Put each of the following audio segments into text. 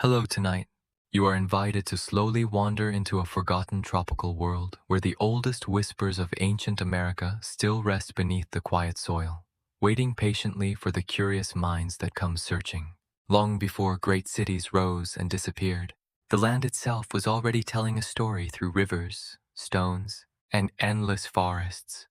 Hello tonight. You are invited to slowly wander into a forgotten tropical world where the oldest whispers of ancient America still rest beneath the quiet soil, waiting patiently for the curious minds that come searching. Long before great cities rose and disappeared, the land itself was already telling a story through rivers, stones, and endless forests.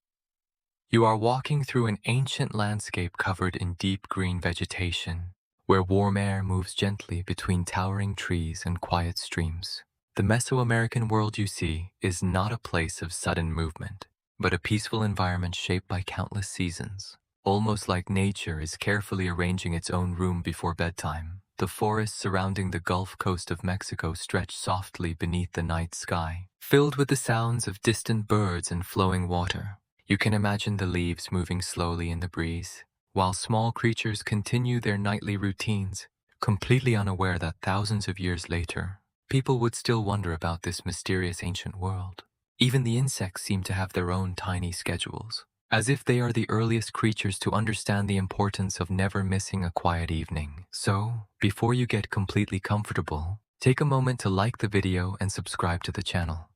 You are walking through an ancient landscape covered in deep green vegetation, where warm air moves gently between towering trees and quiet streams. The Mesoamerican world you see is not a place of sudden movement, but a peaceful environment shaped by countless seasons. Almost like nature is carefully arranging its own room before bedtime, the forests surrounding the Gulf Coast of Mexico stretch softly beneath the night sky, filled with the sounds of distant birds and flowing water. You can imagine the leaves moving slowly in the breeze, while small creatures continue their nightly routines, completely unaware that thousands of years later, people would still wonder about this mysterious ancient world. Even the insects seem to have their own tiny schedules, as if they are the earliest creatures to understand the importance of never missing a quiet evening. So, before you get completely comfortable, take a moment to like the video and subscribe to the channel.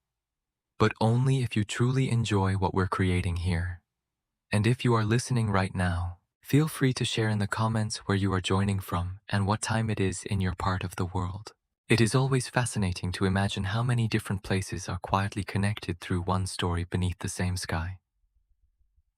But only if you truly enjoy what we're creating here. And if you are listening right now, feel free to share in the comments where you are joining from and what time it is in your part of the world. It is always fascinating to imagine how many different places are quietly connected through one story beneath the same sky.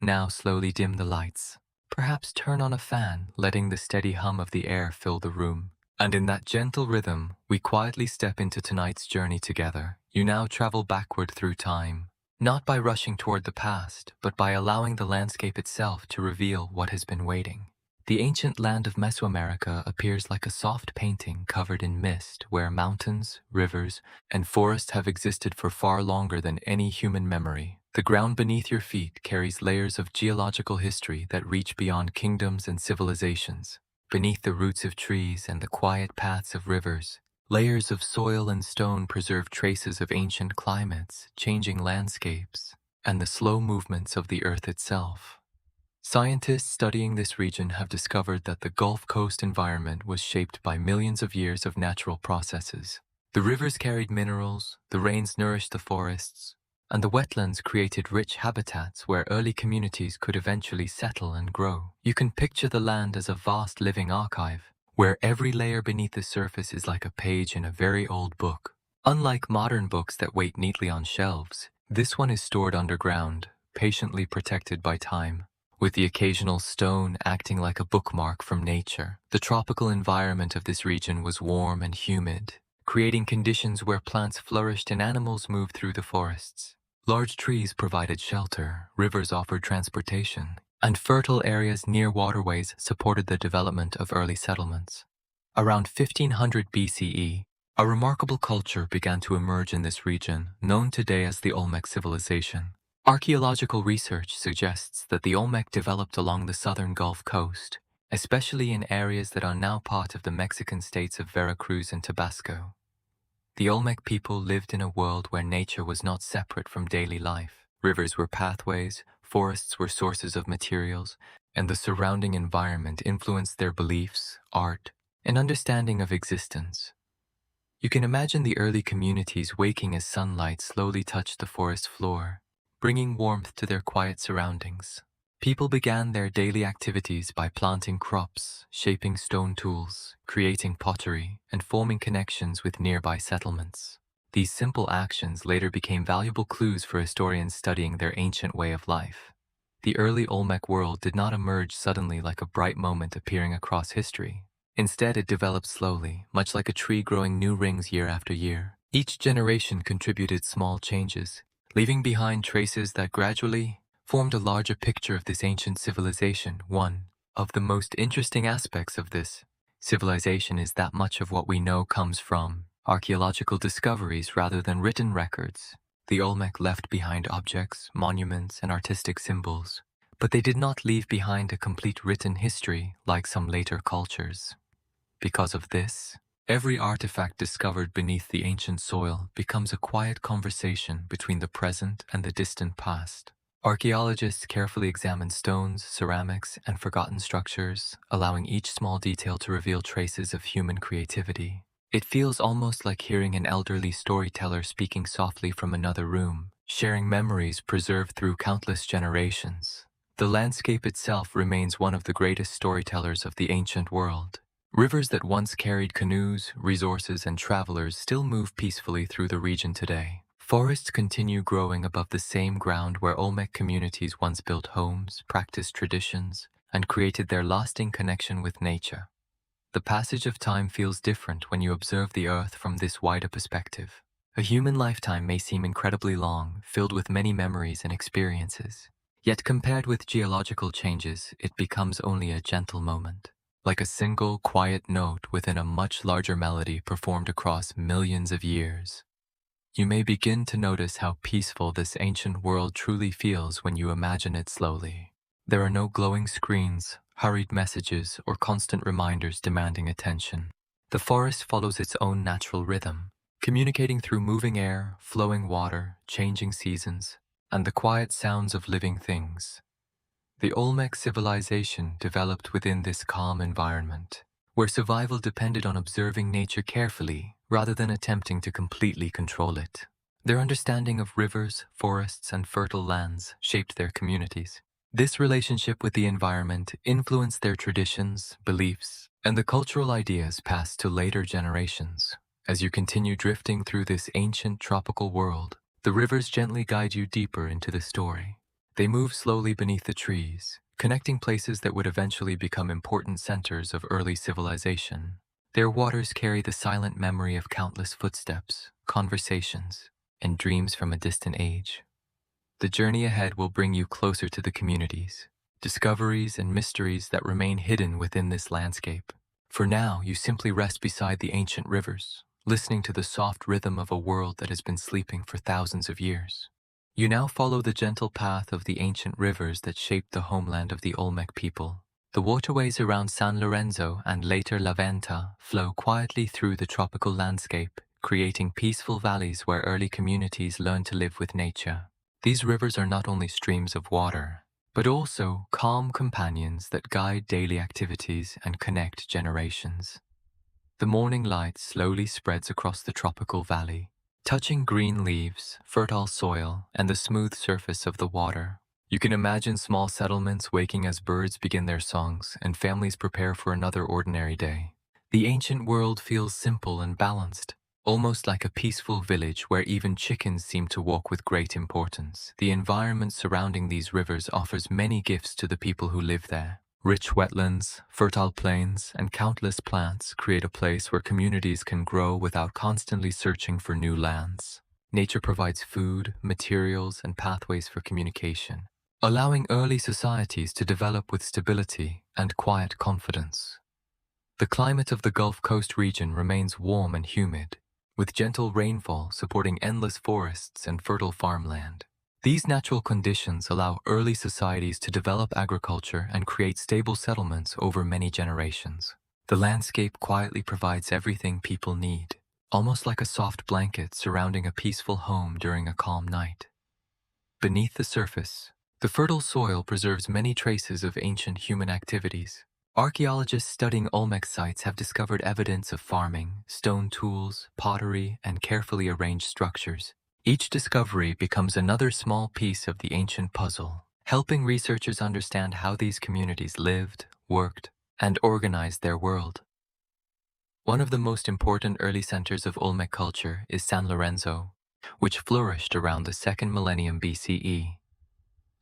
Now slowly dim the lights. Perhaps turn on a fan, letting the steady hum of the air fill the room. And in that gentle rhythm, we quietly step into tonight's journey together. You now travel backward through time, not by rushing toward the past, but by allowing the landscape itself to reveal what has been waiting. The ancient land of Mesoamerica appears like a soft painting covered in mist, where mountains, rivers, and forests have existed for far longer than any human memory. The ground beneath your feet carries layers of geological history that reach beyond kingdoms and civilizations. Beneath the roots of trees and the quiet paths of rivers, layers of soil and stone preserve traces of ancient climates, changing landscapes, and the slow movements of the earth itself. Scientists studying this region have discovered that the Gulf Coast environment was shaped by millions of years of natural processes. The rivers carried minerals, the rains nourished the forests, and the wetlands created rich habitats where early communities could eventually settle and grow. You can picture the land as a vast living archive, where every layer beneath the surface is like a page in a very old book. Unlike modern books that wait neatly on shelves, this one is stored underground, patiently protected by time, with the occasional stone acting like a bookmark from nature. The tropical environment of this region was warm and humid, creating conditions where plants flourished and animals moved through the forests. Large trees provided shelter, rivers offered transportation, and fertile areas near waterways supported the development of early settlements. Around 1500 BCE, a remarkable culture began to emerge in this region, known today as the Olmec Civilization. Archaeological research suggests that the Olmec developed along the southern Gulf Coast, especially in areas that are now part of the Mexican states of Veracruz and Tabasco. The Olmec people lived in a world where nature was not separate from daily life. Rivers were pathways, forests were sources of materials, and the surrounding environment influenced their beliefs, art, and understanding of existence. You can imagine the early communities waking as sunlight slowly touched the forest floor, bringing warmth to their quiet surroundings. People began their daily activities by planting crops, shaping stone tools, creating pottery, and forming connections with nearby settlements. These simple actions later became valuable clues for historians studying their ancient way of life. The early Olmec world did not emerge suddenly like a bright moment appearing across history. Instead, it developed slowly, much like a tree growing new rings year after year. Each generation contributed small changes, leaving behind traces that gradually formed a larger picture of this ancient civilization. One of the most interesting aspects of this civilization is that much of what we know comes from archaeological discoveries rather than written records. The Olmec left behind objects, monuments, and artistic symbols, but they did not leave behind a complete written history like some later cultures. Because of this, every artifact discovered beneath the ancient soil becomes a quiet conversation between the present and the distant past. Archaeologists carefully examine stones, ceramics, and forgotten structures, allowing each small detail to reveal traces of human creativity. It feels almost like hearing an elderly storyteller speaking softly from another room, sharing memories preserved through countless generations. The landscape itself remains one of the greatest storytellers of the ancient world. Rivers that once carried canoes, resources, and travelers still move peacefully through the region today. Forests continue growing above the same ground where Olmec communities once built homes, practiced traditions, and created their lasting connection with nature. The passage of time feels different when you observe the Earth from this wider perspective. A human lifetime may seem incredibly long, filled with many memories and experiences. Yet compared with geological changes, it becomes only a gentle moment, like a single, quiet note within a much larger melody performed across millions of years. You may begin to notice how peaceful this ancient world truly feels when you imagine it slowly. There are no glowing screens, hurried messages, or constant reminders demanding attention. The forest follows its own natural rhythm, communicating through moving air, flowing water, changing seasons, and the quiet sounds of living things. The Olmec civilization developed within this calm environment, where survival depended on observing nature carefully rather than attempting to completely control it. Their understanding of rivers, forests, and fertile lands shaped their communities. This relationship with the environment influenced their traditions, beliefs, and the cultural ideas passed to later generations. As you continue drifting through this ancient tropical world, the rivers gently guide you deeper into the story. They move slowly beneath the trees, connecting places that would eventually become important centers of early civilization. Their waters carry the silent memory of countless footsteps, conversations, and dreams from a distant age. The journey ahead will bring you closer to the communities, discoveries, and mysteries that remain hidden within this landscape. For now, you simply rest beside the ancient rivers, listening to the soft rhythm of a world that has been sleeping for thousands of years. You now follow the gentle path of the ancient rivers that shaped the homeland of the Olmec people. The waterways around San Lorenzo and later La Venta flow quietly through the tropical landscape, creating peaceful valleys where early communities learned to live with nature. These rivers are not only streams of water, but also calm companions that guide daily activities and connect generations. The morning light slowly spreads across the tropical valley, touching green leaves, fertile soil, and the smooth surface of the water. You can imagine small settlements waking as birds begin their songs and families prepare for another ordinary day. The ancient world feels simple and balanced, almost like a peaceful village where even chickens seem to walk with great importance. The environment surrounding these rivers offers many gifts to the people who live there. Rich wetlands, fertile plains, and countless plants create a place where communities can grow without constantly searching for new lands. Nature provides food, materials, and pathways for communication, allowing early societies to develop with stability and quiet confidence. The climate of the Gulf Coast region remains warm and humid, with gentle rainfall supporting endless forests and fertile farmland. These natural conditions allow early societies to develop agriculture and create stable settlements over many generations. The landscape quietly provides everything people need, almost like a soft blanket surrounding a peaceful home during a calm night. Beneath the surface, the fertile soil preserves many traces of ancient human activities. Archaeologists studying Olmec sites have discovered evidence of farming, stone tools, pottery, and carefully arranged structures. Each discovery becomes another small piece of the ancient puzzle, helping researchers understand how these communities lived, worked, and organized their world. One of the most important early centers of Olmec culture is San Lorenzo, which flourished around the 2nd millennium BCE.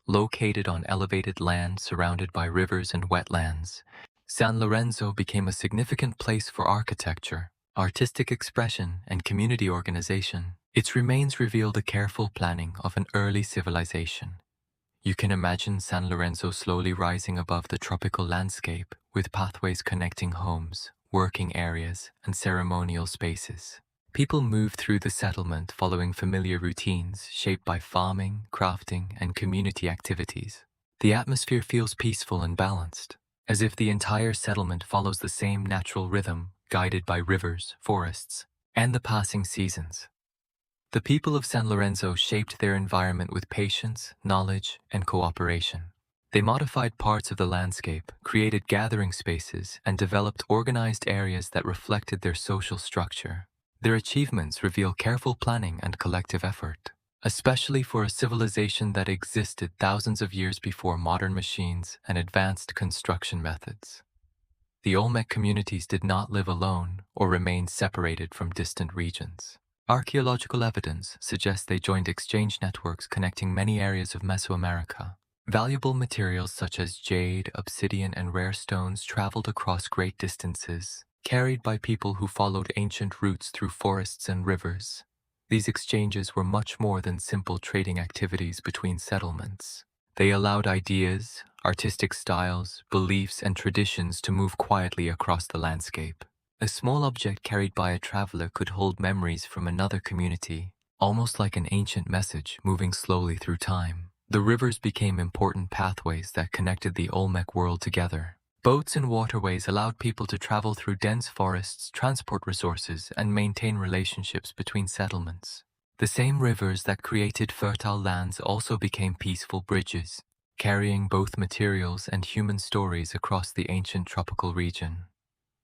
Located on elevated land surrounded by rivers and wetlands, San Lorenzo became a significant place for architecture, artistic expression, and community organization. Its remains reveal the careful planning of an early civilization. You can imagine San Lorenzo slowly rising above the tropical landscape, with pathways connecting homes, working areas, and ceremonial spaces. People move through the settlement following familiar routines shaped by farming, crafting, and community activities. The atmosphere feels peaceful and balanced, as if the entire settlement follows the same natural rhythm, guided by rivers, forests, and the passing seasons. The people of San Lorenzo shaped their environment with patience, knowledge, and cooperation. They modified parts of the landscape, created gathering spaces, and developed organized areas that reflected their social structure. Their achievements reveal careful planning and collective effort, especially for a civilization that existed thousands of years before modern machines and advanced construction methods. The Olmec communities did not live alone or remain separated from distant regions. Archaeological evidence suggests they joined exchange networks connecting many areas of Mesoamerica. Valuable materials such as jade, obsidian, and rare stones traveled across great distances, carried by people who followed ancient routes through forests and rivers. These exchanges were much more than simple trading activities between settlements. They allowed ideas, artistic styles, beliefs, and traditions to move quietly across the landscape. A small object carried by a traveler could hold memories from another community, almost like an ancient message moving slowly through time. The rivers became important pathways that connected the Olmec world together. Boats and waterways allowed people to travel through dense forests, transport resources, and maintain relationships between settlements. The same rivers that created fertile lands also became peaceful bridges, carrying both materials and human stories across the ancient tropical region.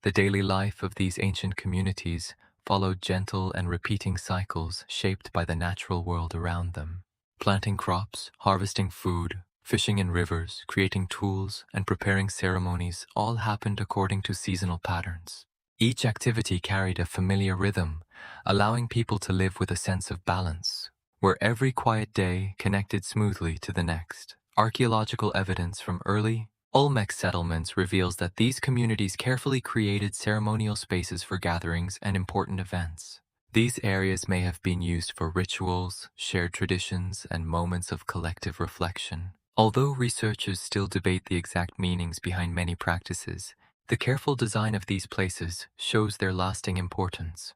The daily life of these ancient communities followed gentle and repeating cycles shaped by the natural world around them. Planting crops, harvesting food, fishing in rivers, creating tools, and preparing ceremonies all happened according to seasonal patterns. Each activity carried a familiar rhythm, allowing people to live with a sense of balance, where every quiet day connected smoothly to the next. Archaeological evidence from early Olmec settlements reveals that these communities carefully created ceremonial spaces for gatherings and important events. These areas may have been used for rituals, shared traditions, and moments of collective reflection. Although researchers still debate the exact meanings behind many practices, the careful design of these places shows their lasting importance.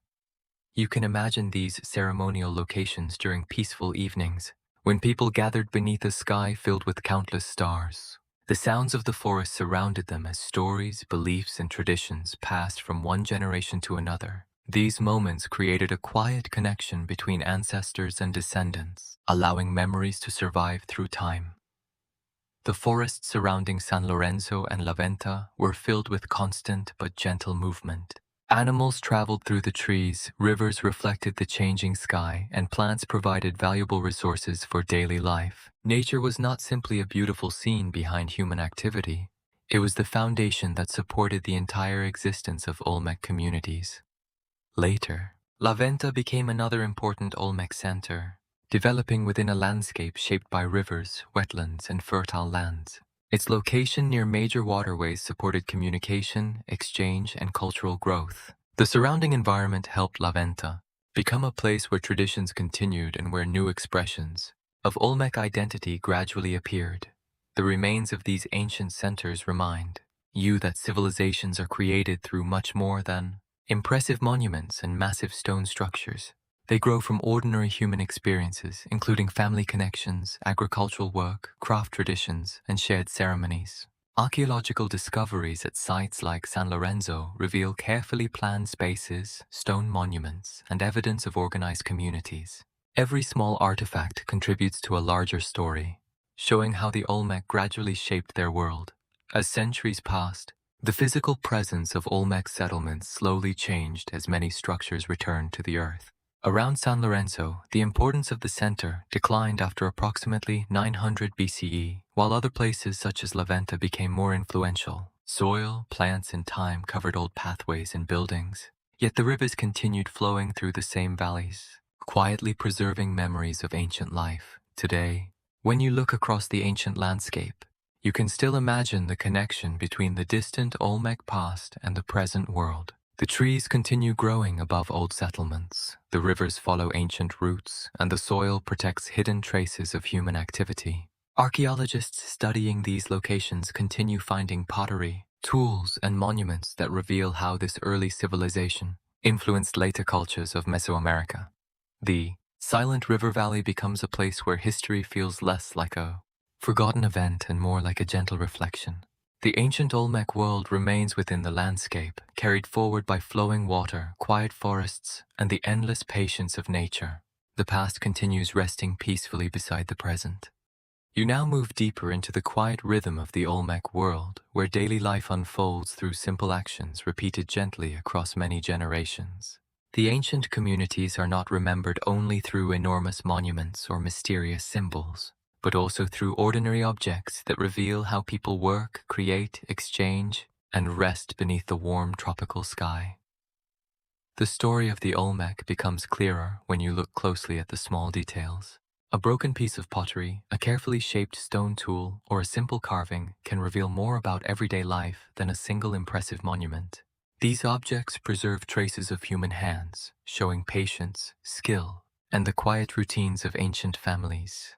You can imagine these ceremonial locations during peaceful evenings, when people gathered beneath a sky filled with countless stars. The sounds of the forest surrounded them as stories, beliefs, and traditions passed from one generation to another. These moments created a quiet connection between ancestors and descendants, allowing memories to survive through time. The forests surrounding San Lorenzo and La Venta were filled with constant but gentle movement. Animals traveled through the trees, rivers reflected the changing sky, and plants provided valuable resources for daily life. Nature was not simply a beautiful scene behind human activity. It was the foundation that supported the entire existence of Olmec communities. Later, La Venta became another important Olmec center, developing within a landscape shaped by rivers, wetlands, and fertile lands. Its location near major waterways supported communication, exchange, and cultural growth. The surrounding environment helped La Venta become a place where traditions continued and where new expressions of Olmec identity gradually appeared. The remains of these ancient centers remind you that civilizations are created through much more than impressive monuments and massive stone structures. They grow from ordinary human experiences, including family connections, agricultural work, craft traditions, and shared ceremonies. Archaeological discoveries at sites like San Lorenzo reveal carefully planned spaces, stone monuments, and evidence of organized communities. Every small artifact contributes to a larger story, showing how the Olmec gradually shaped their world. As centuries passed, the physical presence of Olmec settlements slowly changed as many structures returned to the earth. Around San Lorenzo, the importance of the center declined after approximately 900 BCE, while other places such as La Venta became more influential. Soil, plants, and time covered old pathways and buildings, yet the rivers continued flowing through the same valleys, quietly preserving memories of ancient life. Today, when you look across the ancient landscape, you can still imagine the connection between the distant Olmec past and the present world. The trees continue growing above old settlements, the rivers follow ancient routes, and the soil protects hidden traces of human activity. Archaeologists studying these locations continue finding pottery, tools, and monuments that reveal how this early civilization influenced later cultures of Mesoamerica. The silent river valley becomes a place where history feels less like a forgotten event and more like a gentle reflection. The ancient Olmec world remains within the landscape, carried forward by flowing water, quiet forests, and the endless patience of nature. The past continues resting peacefully beside the present. You now move deeper into the quiet rhythm of the Olmec world, where daily life unfolds through simple actions repeated gently across many generations. The ancient communities are not remembered only through enormous monuments or mysterious symbols, but also through ordinary objects that reveal how people work, create, exchange, and rest beneath the warm tropical sky. The story of the Olmec becomes clearer when you look closely at the small details. A broken piece of pottery, a carefully shaped stone tool, or a simple carving can reveal more about everyday life than a single impressive monument. These objects preserve traces of human hands, showing patience, skill, and the quiet routines of ancient families.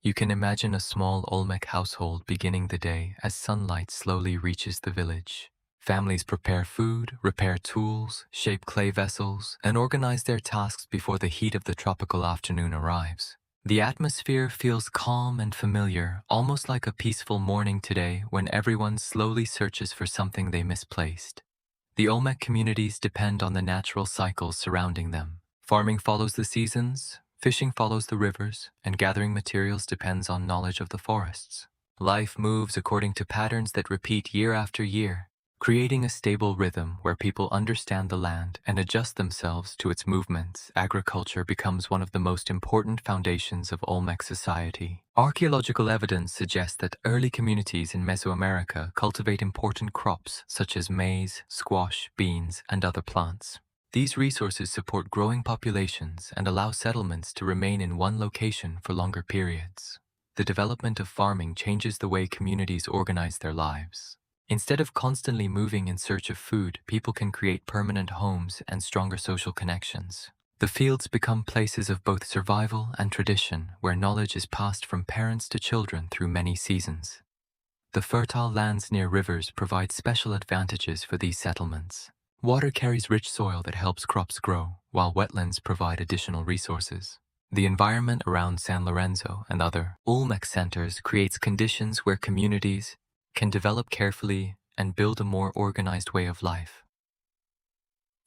You can imagine a small Olmec household beginning the day as sunlight slowly reaches the village. Families prepare food, repair tools, shape clay vessels, and organize their tasks before the heat of the tropical afternoon arrives. The atmosphere feels calm and familiar, almost like a peaceful morning today when everyone slowly searches for something they misplaced. The Olmec communities depend on the natural cycles surrounding them. Farming follows the seasons, fishing follows the rivers, and gathering materials depends on knowledge of the forests. Life moves according to patterns that repeat year after year, creating a stable rhythm where people understand the land and adjust themselves to its movements. Agriculture becomes one of the most important foundations of Olmec society. Archaeological evidence suggests that early communities in Mesoamerica cultivate important crops such as maize, squash, beans, and other plants. These resources support growing populations and allow settlements to remain in one location for longer periods. The development of farming changes the way communities organize their lives. Instead of constantly moving in search of food, people can create permanent homes and stronger social connections. The fields become places of both survival and tradition, where knowledge is passed from parents to children through many seasons. The fertile lands near rivers provide special advantages for these settlements. Water carries rich soil that helps crops grow, while wetlands provide additional resources. The environment around San Lorenzo and other Olmec centers creates conditions where communities can develop carefully and build a more organized way of life.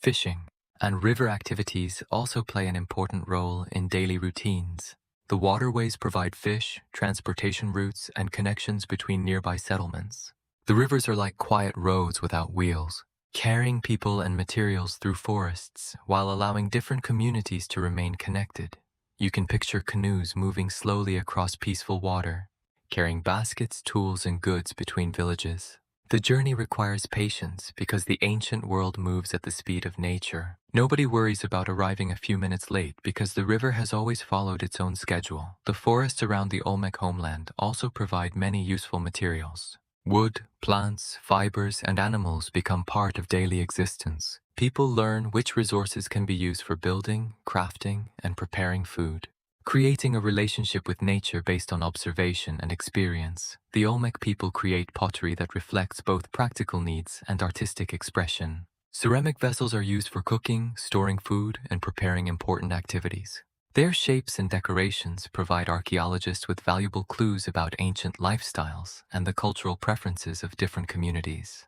Fishing and river activities also play an important role in daily routines. The waterways provide fish, transportation routes, and connections between nearby settlements. The rivers are like quiet roads without wheels, carrying people and materials through forests while allowing different communities to remain connected. You can picture canoes moving slowly across peaceful water, carrying baskets, tools, and goods between villages. The journey requires patience because the ancient world moves at the speed of nature. Nobody worries about arriving a few minutes late because the river has always followed its own schedule. The forests around the Olmec homeland also provide many useful materials. Wood, plants, fibers, and animals become part of daily existence. People learn which resources can be used for building, crafting, and preparing food, creating a relationship with nature based on observation and experience. The Olmec people create pottery that reflects both practical needs and artistic expression. Ceramic vessels are used for cooking, storing food, and preparing important activities. Their shapes and decorations provide archaeologists with valuable clues about ancient lifestyles and the cultural preferences of different communities.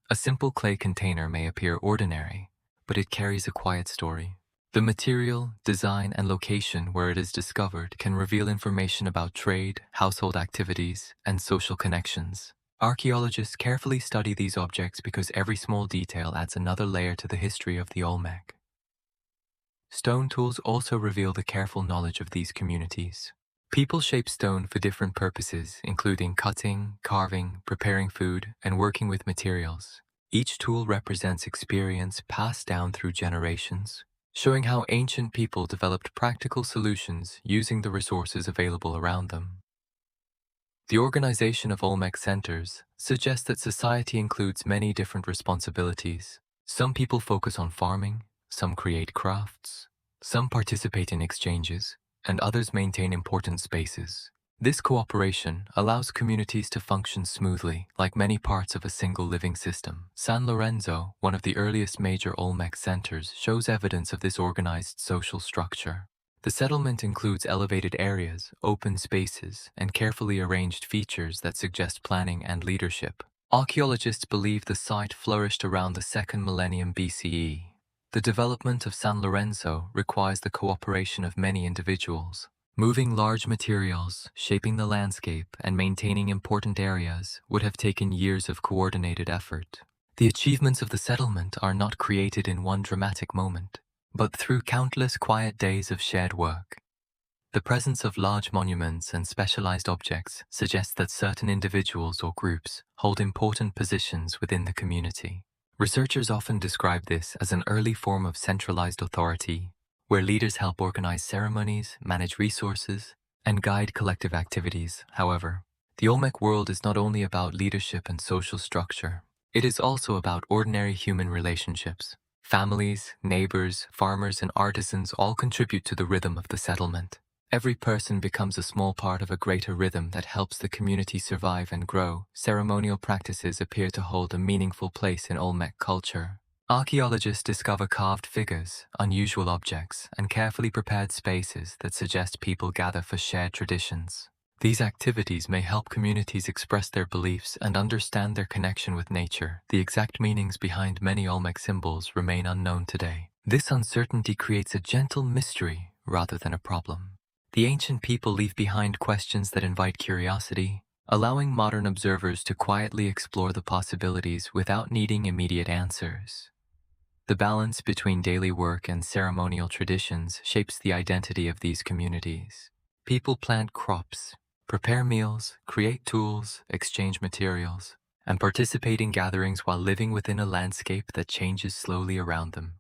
A simple clay container may appear ordinary, but it carries a quiet story. The material, design, and location where it is discovered can reveal information about trade, household activities, and social connections. Archaeologists carefully study these objects because every small detail adds another layer to the history of the Olmec. Stone tools also reveal the careful knowledge of these communities. People shape stone for different purposes, including cutting, carving, preparing food, and working with materials. Each tool represents experience passed down through generations, showing how ancient people developed practical solutions using the resources available around them. The organization of Olmec centers suggests that society includes many different responsibilities. Some people focus on farming, some create crafts, some participate in exchanges, and others maintain important spaces. This cooperation allows communities to function smoothly, like many parts of a single living system. San Lorenzo, one of the earliest major Olmec centers, shows evidence of this organized social structure. The settlement includes elevated areas, open spaces, and carefully arranged features that suggest planning and leadership. Archaeologists believe the site flourished around the 2nd millennium BCE. The development of San Lorenzo requires the cooperation of many individuals. Moving large materials, shaping the landscape, and maintaining important areas would have taken years of coordinated effort. The achievements of the settlement are not created in one dramatic moment, but through countless quiet days of shared work. The presence of large monuments and specialized objects suggests that certain individuals or groups hold important positions within the community. Researchers often describe this as an early form of centralized authority, where leaders help organize ceremonies, manage resources, and guide collective activities. However, the Olmec world is not only about leadership and social structure, it is also about ordinary human relationships. Families, neighbors, farmers, and artisans all contribute to the rhythm of the settlement. Every person becomes a small part of a greater rhythm that helps the community survive and grow. Ceremonial practices appear to hold a meaningful place in Olmec culture. Archaeologists discover carved figures, unusual objects, and carefully prepared spaces that suggest people gather for shared traditions. These activities may help communities express their beliefs and understand their connection with nature. The exact meanings behind many Olmec symbols remain unknown today. This uncertainty creates a gentle mystery rather than a problem. The ancient people leave behind questions that invite curiosity, allowing modern observers to quietly explore the possibilities without needing immediate answers. The balance between daily work and ceremonial traditions shapes the identity of these communities. People plant crops, prepare meals, create tools, exchange materials, and participate in gatherings while living within a landscape that changes slowly around them.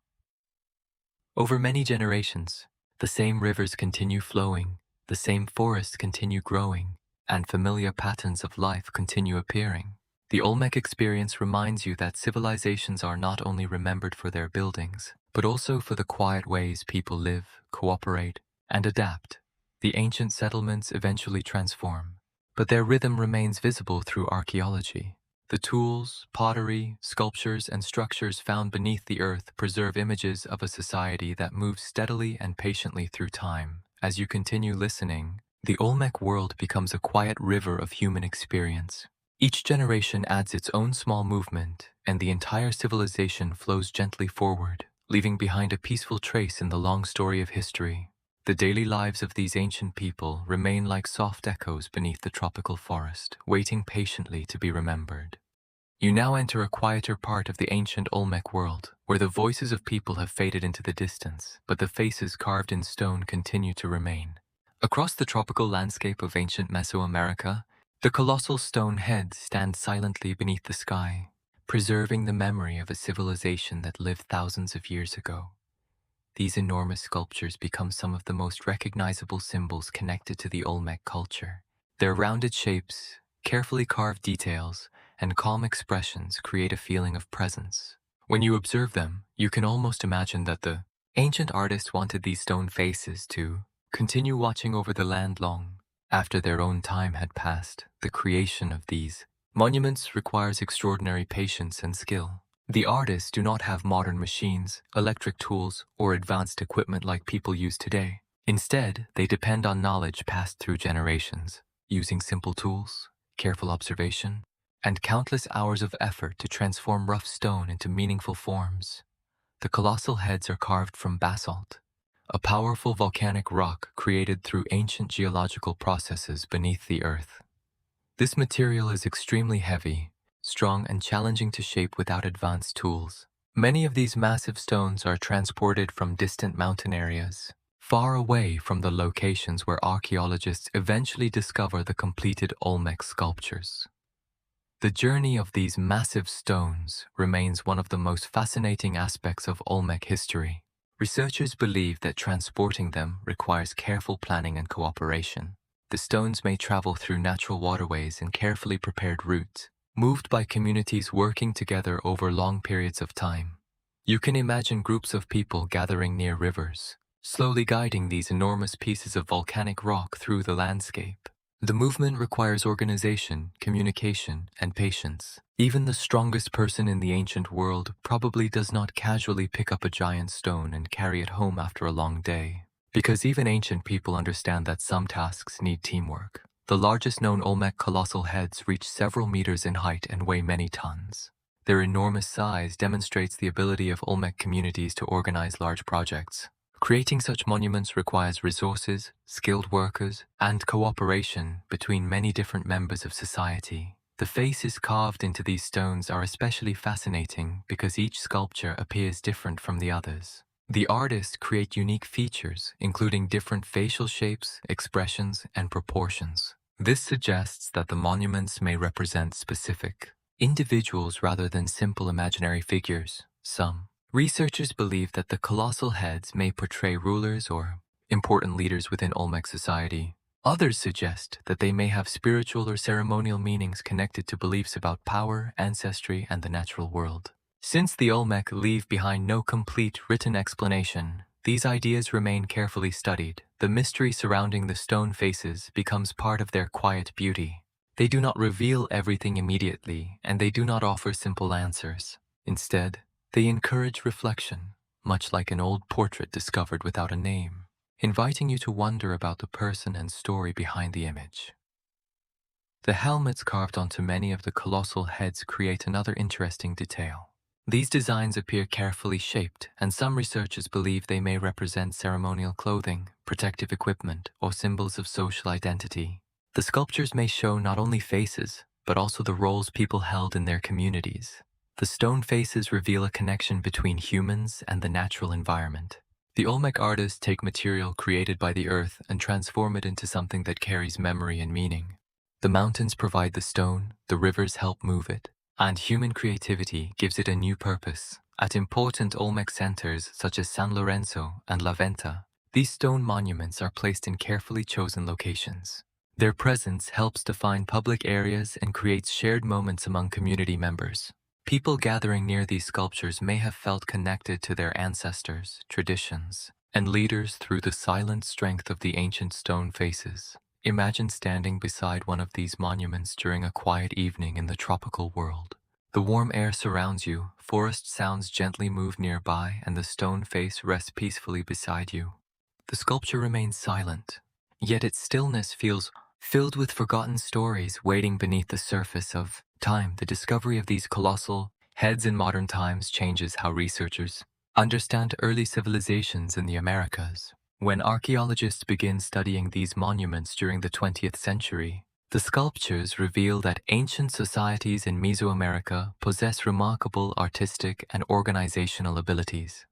Over many generations, the same rivers continue flowing, the same forests continue growing, and familiar patterns of life continue appearing. The Olmec experience reminds you that civilizations are not only remembered for their buildings, but also for the quiet ways people live, cooperate, and adapt. The ancient settlements eventually transform, but their rhythm remains visible through archaeology. The tools, pottery, sculptures, and structures found beneath the earth preserve images of a society that moves steadily and patiently through time. As you continue listening, the Olmec world becomes a quiet river of human experience. Each generation adds its own small movement, and the entire civilization flows gently forward, leaving behind a peaceful trace in the long story of history. The daily lives of these ancient people remain like soft echoes beneath the tropical forest, waiting patiently to be remembered. You now enter a quieter part of the ancient Olmec world, where the voices of people have faded into the distance, but the faces carved in stone continue to remain. Across the tropical landscape of ancient Mesoamerica, the colossal stone heads stand silently beneath the sky, preserving the memory of a civilization that lived thousands of years ago. These enormous sculptures become some of the most recognizable symbols connected to the Olmec culture. Their rounded shapes, carefully carved details, and calm expressions create a feeling of presence. When you observe them, you can almost imagine that the ancient artists wanted these stone faces to continue watching over the land long after their own time had passed. The creation of these monuments requires extraordinary patience and skill. The artists do not have modern machines, electric tools, or advanced equipment like people use today. Instead, they depend on knowledge passed through generations, using simple tools, careful observation, and countless hours of effort to transform rough stone into meaningful forms. The colossal heads are carved from basalt, a powerful volcanic rock created through ancient geological processes beneath the earth. This material is extremely heavy, strong, and challenging to shape without advanced tools. Many of these massive stones are transported from distant mountain areas, far away from the locations where archaeologists eventually discover the completed Olmec sculptures. The journey of these massive stones remains one of the most fascinating aspects of Olmec history. Researchers believe that transporting them requires careful planning and cooperation. The stones may travel through natural waterways and carefully prepared routes, moved by communities working together over long periods of time. You can imagine groups of people gathering near rivers, slowly guiding these enormous pieces of volcanic rock through the landscape. The movement requires organization, communication, and patience. Even the strongest person in the ancient world probably does not casually pick up a giant stone and carry it home after a long day, because even ancient people understand that some tasks need teamwork. The largest known Olmec colossal heads reach several meters in height and weigh many tons. Their enormous size demonstrates the ability of Olmec communities to organize large projects. Creating such monuments requires resources, skilled workers, and cooperation between many different members of society. The faces carved into these stones are especially fascinating because each sculpture appears different from the others. The artists create unique features, including different facial shapes, expressions, and proportions. This suggests that the monuments may represent specific individuals rather than simple imaginary figures. Some researchers believe that the colossal heads may portray rulers or important leaders within Olmec society. Others suggest that they may have spiritual or ceremonial meanings connected to beliefs about power, ancestry, and the natural world. Since the Olmec leave behind no complete written explanation, these ideas remain carefully studied. The mystery surrounding the stone faces becomes part of their quiet beauty. They do not reveal everything immediately, and they do not offer simple answers. Instead, they encourage reflection, much like an old portrait discovered without a name, inviting you to wonder about the person and story behind the image. The helmets carved onto many of the colossal heads create another interesting detail. These designs appear carefully shaped, and some researchers believe they may represent ceremonial clothing, protective equipment, or symbols of social identity. The sculptures may show not only faces, but also the roles people held in their communities. The stone faces reveal a connection between humans and the natural environment. The Olmec artists take material created by the earth and transform it into something that carries memory and meaning. The mountains provide the stone, the rivers help move it, and human creativity gives it a new purpose. At important Olmec centers such as San Lorenzo and La Venta, these stone monuments are placed in carefully chosen locations. Their presence helps define public areas and creates shared moments among community members. People gathering near these sculptures may have felt connected to their ancestors, traditions, and leaders through the silent strength of the ancient stone faces. Imagine standing beside one of these monuments during a quiet evening in the tropical world. The warm air surrounds you, forest sounds gently move nearby, and the stone face rests peacefully beside you. The sculpture remains silent, yet its stillness feels filled with forgotten stories waiting beneath the surface of time. The discovery of these colossal heads in modern times changes how researchers understand early civilizations in the Americas. When archaeologists begin studying these monuments during the 20th century, the sculptures reveal that ancient societies in Mesoamerica possess remarkable artistic and organizational abilities.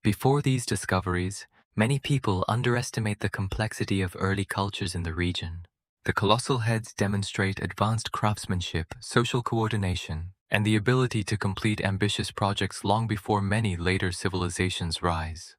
Before these discoveries, many people underestimate the complexity of early cultures in the region. The colossal heads demonstrate advanced craftsmanship, social coordination, and the ability to complete ambitious projects long before many later civilizations rise.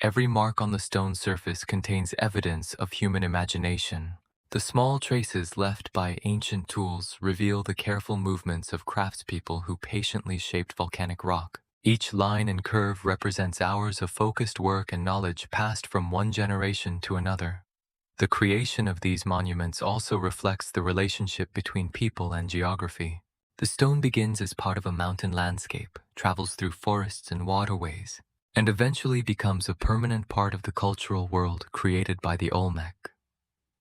Every mark on the stone surface contains evidence of human imagination. The small traces left by ancient tools reveal the careful movements of craftspeople who patiently shaped volcanic rock. Each line and curve represents hours of focused work and knowledge passed from one generation to another. The creation of these monuments also reflects the relationship between people and geography. The stone begins as part of a mountain landscape, travels through forests and waterways, and eventually becomes a permanent part of the cultural world created by the Olmec.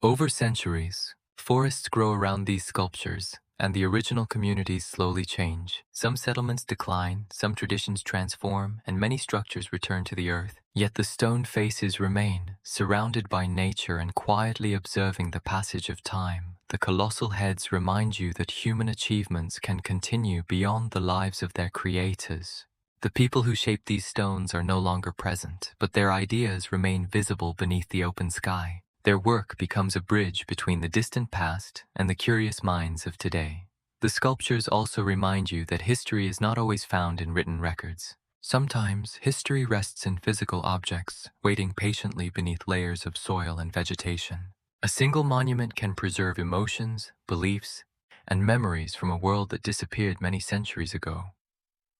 Over centuries, forests grow around these sculptures, and the original communities slowly change. Some settlements decline, some traditions transform, and many structures return to the earth. Yet the stone faces remain, surrounded by nature and quietly observing the passage of time. The colossal heads remind you that human achievements can continue beyond the lives of their creators. The people who shaped these stones are no longer present, but their ideas remain visible beneath the open sky. Their work becomes a bridge between the distant past and the curious minds of today. The sculptures also remind you that history is not always found in written records. Sometimes, history rests in physical objects, waiting patiently beneath layers of soil and vegetation. A single monument can preserve emotions, beliefs, and memories from a world that disappeared many centuries ago.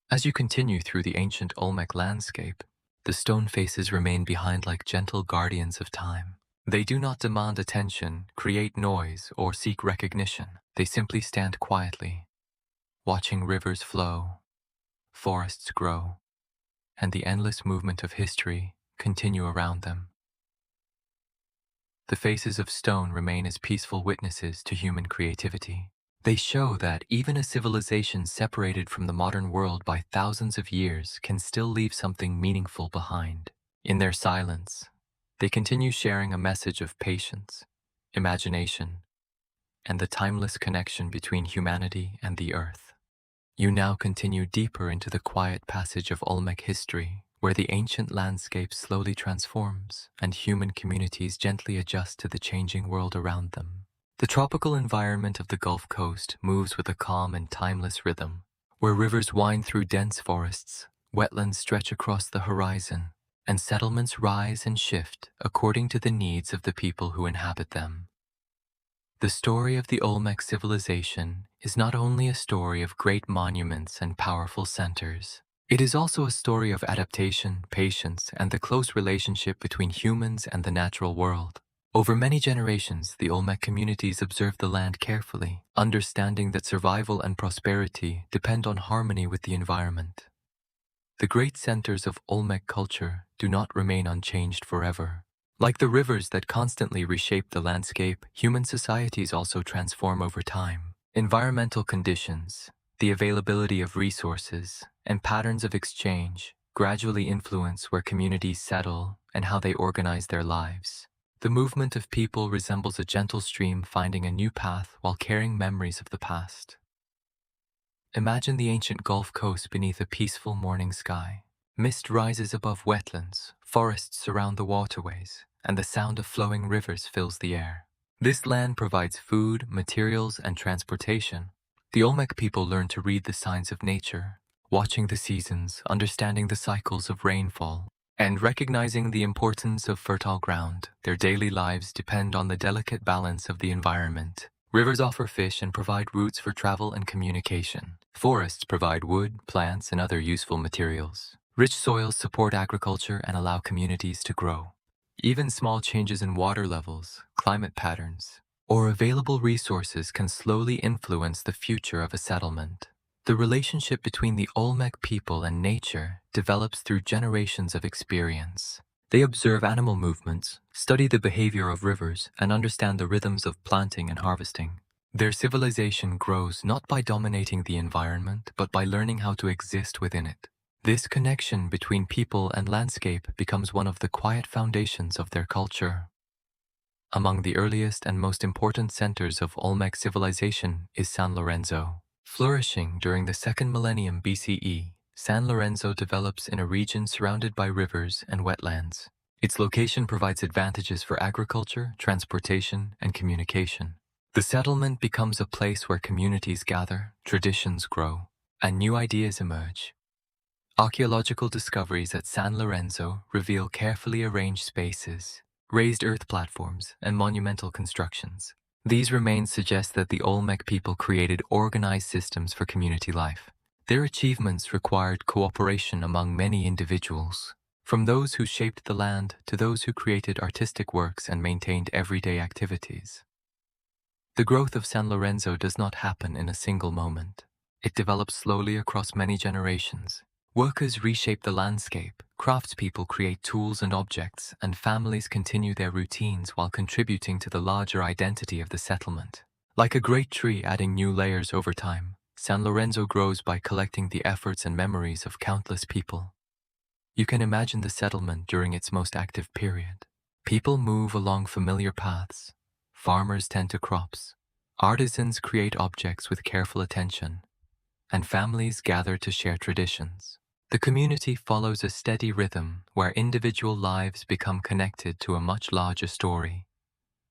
As you continue through the ancient Olmec landscape, the stone faces remain behind like gentle guardians of time. They do not demand attention, create noise, or seek recognition. They simply stand quietly, watching rivers flow, forests grow, and the endless movement of history continue around them. The faces of stone remain as peaceful witnesses to human creativity. They show that even a civilization separated from the modern world by thousands of years can still leave something meaningful behind. In their silence, they continue sharing a message of patience, imagination, and the timeless connection between humanity and the earth. You now continue deeper into the quiet passage of Olmec history, where the ancient landscape slowly transforms and human communities gently adjust to the changing world around them. The tropical environment of the Gulf Coast moves with a calm and timeless rhythm, where rivers wind through dense forests, wetlands stretch across the horizon, and settlements rise and shift according to the needs of the people who inhabit them. The story of the Olmec civilization is not only a story of great monuments and powerful centers. It is also a story of adaptation, patience, and the close relationship between humans and the natural world. Over many generations, the Olmec communities observed the land carefully, understanding that survival and prosperity depend on harmony with the environment. The great centers of Olmec culture do not remain unchanged forever. Like the rivers that constantly reshape the landscape, human societies also transform over time. Environmental conditions, the availability of resources, and patterns of exchange gradually influence where communities settle and how they organize their lives. The movement of people resembles a gentle stream finding a new path while carrying memories of the past. Imagine the ancient Gulf Coast beneath a peaceful morning sky. Mist rises above wetlands, forests surround the waterways, and the sound of flowing rivers fills the air. This land provides food, materials, and transportation. The Olmec people learn to read the signs of nature, watching the seasons, understanding the cycles of rainfall, and recognizing the importance of fertile ground. Their daily lives depend on the delicate balance of the environment. Rivers offer fish and provide routes for travel and communication. Forests provide wood, plants, and other useful materials. Rich soils support agriculture and allow communities to grow. Even small changes in water levels, climate patterns, or available resources can slowly influence the future of a settlement. The relationship between the Olmec people and nature develops through generations of experience. They observe animal movements, study the behavior of rivers, and understand the rhythms of planting and harvesting. Their civilization grows not by dominating the environment, but by learning how to exist within it. This connection between people and landscape becomes one of the quiet foundations of their culture. Among the earliest and most important centers of Olmec civilization is San Lorenzo. Flourishing during the second millennium BCE, San Lorenzo develops in a region surrounded by rivers and wetlands. Its location provides advantages for agriculture, transportation, and communication. The settlement becomes a place where communities gather, traditions grow, and new ideas emerge. Archaeological discoveries at San Lorenzo reveal carefully arranged spaces, raised earth platforms, and monumental constructions. These remains suggest that the Olmec people created organized systems for community life. Their achievements required cooperation among many individuals, from those who shaped the land to those who created artistic works and maintained everyday activities. The growth of San Lorenzo does not happen in a single moment. It develops slowly across many generations. Workers reshape the landscape, craftspeople create tools and objects, and families continue their routines while contributing to the larger identity of the settlement. Like a great tree adding new layers over time, San Lorenzo grows by collecting the efforts and memories of countless people. You can imagine the settlement during its most active period. People move along familiar paths. Farmers tend to crops. Artisans create objects with careful attention. And families gather to share traditions. The community follows a steady rhythm where individual lives become connected to a much larger story.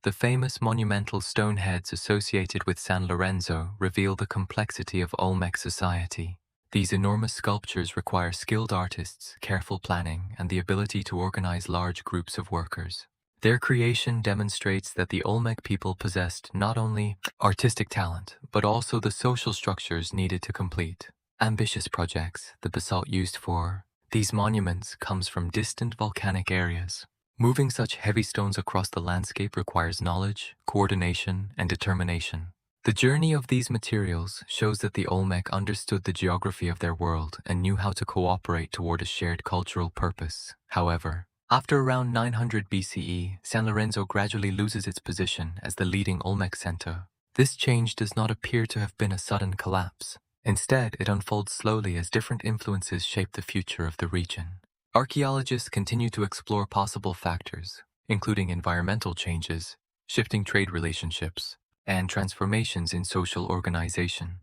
The famous monumental stone heads associated with San Lorenzo reveal the complexity of Olmec society. These enormous sculptures require skilled artists, careful planning, and the ability to organize large groups of workers. Their creation demonstrates that the Olmec people possessed not only artistic talent, but also the social structures needed to complete ambitious projects. The basalt used for these monuments comes from distant volcanic areas. Moving such heavy stones across the landscape requires knowledge, coordination, and determination. The journey of these materials shows that the Olmec understood the geography of their world and knew how to cooperate toward a shared cultural purpose. However, after around 900 BCE, San Lorenzo gradually loses its position as the leading Olmec center. This change does not appear to have been a sudden collapse. Instead, it unfolds slowly as different influences shape the future of the region. Archaeologists continue to explore possible factors, including environmental changes, shifting trade relationships, and transformations in social organization.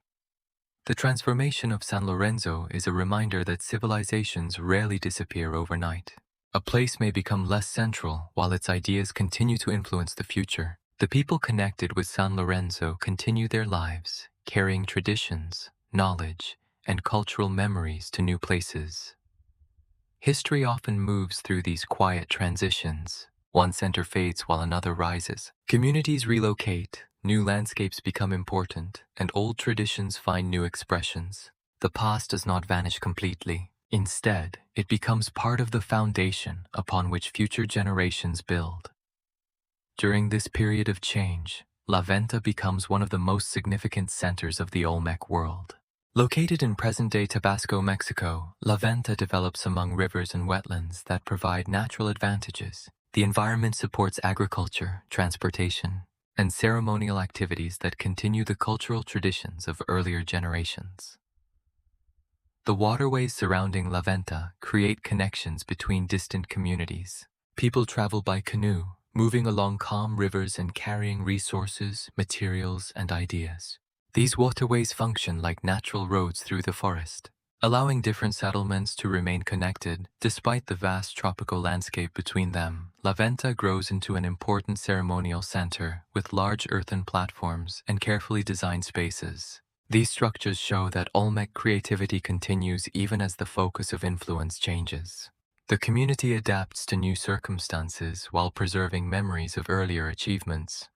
The transformation of San Lorenzo is a reminder that civilizations rarely disappear overnight. A place may become less central while its ideas continue to influence the future. The people connected with San Lorenzo continue their lives, carrying traditions, knowledge, and cultural memories to new places. History often moves through these quiet transitions. One center fades while another rises. Communities relocate, new landscapes become important, and old traditions find new expressions. The past does not vanish completely. Instead, it becomes part of the foundation upon which future generations build. During this period of change, La Venta becomes one of the most significant centers of the Olmec world. Located in present-day Tabasco, Mexico, La Venta develops among rivers and wetlands that provide natural advantages. The environment supports agriculture, transportation, and ceremonial activities that continue the cultural traditions of earlier generations. The waterways surrounding La Venta create connections between distant communities. People travel by canoe, moving along calm rivers and carrying resources, materials, and ideas. These waterways function like natural roads through the forest, allowing different settlements to remain connected. Despite the vast tropical landscape between them, La Venta grows into an important ceremonial center with large earthen platforms and carefully designed spaces. These structures show that Olmec creativity continues even as the focus of influence changes. The community adapts to new circumstances while preserving memories of earlier achievements.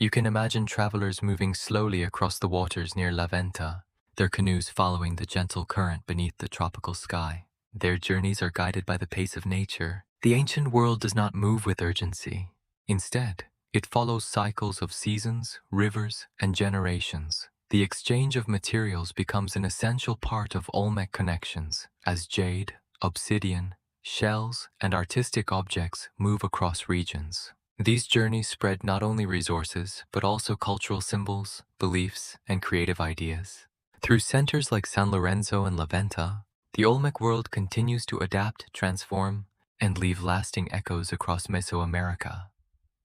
You can imagine travelers moving slowly across the waters near La Venta, their canoes following the gentle current beneath the tropical sky. Their journeys are guided by the pace of nature. The ancient world does not move with urgency. Instead, it follows cycles of seasons, rivers, and generations. The exchange of materials becomes an essential part of Olmec connections, as jade, obsidian, shells, and artistic objects move across regions. These journeys spread not only resources, but also cultural symbols, beliefs, and creative ideas. Through centers like San Lorenzo and La Venta, the Olmec world continues to adapt, transform, and leave lasting echoes across Mesoamerica.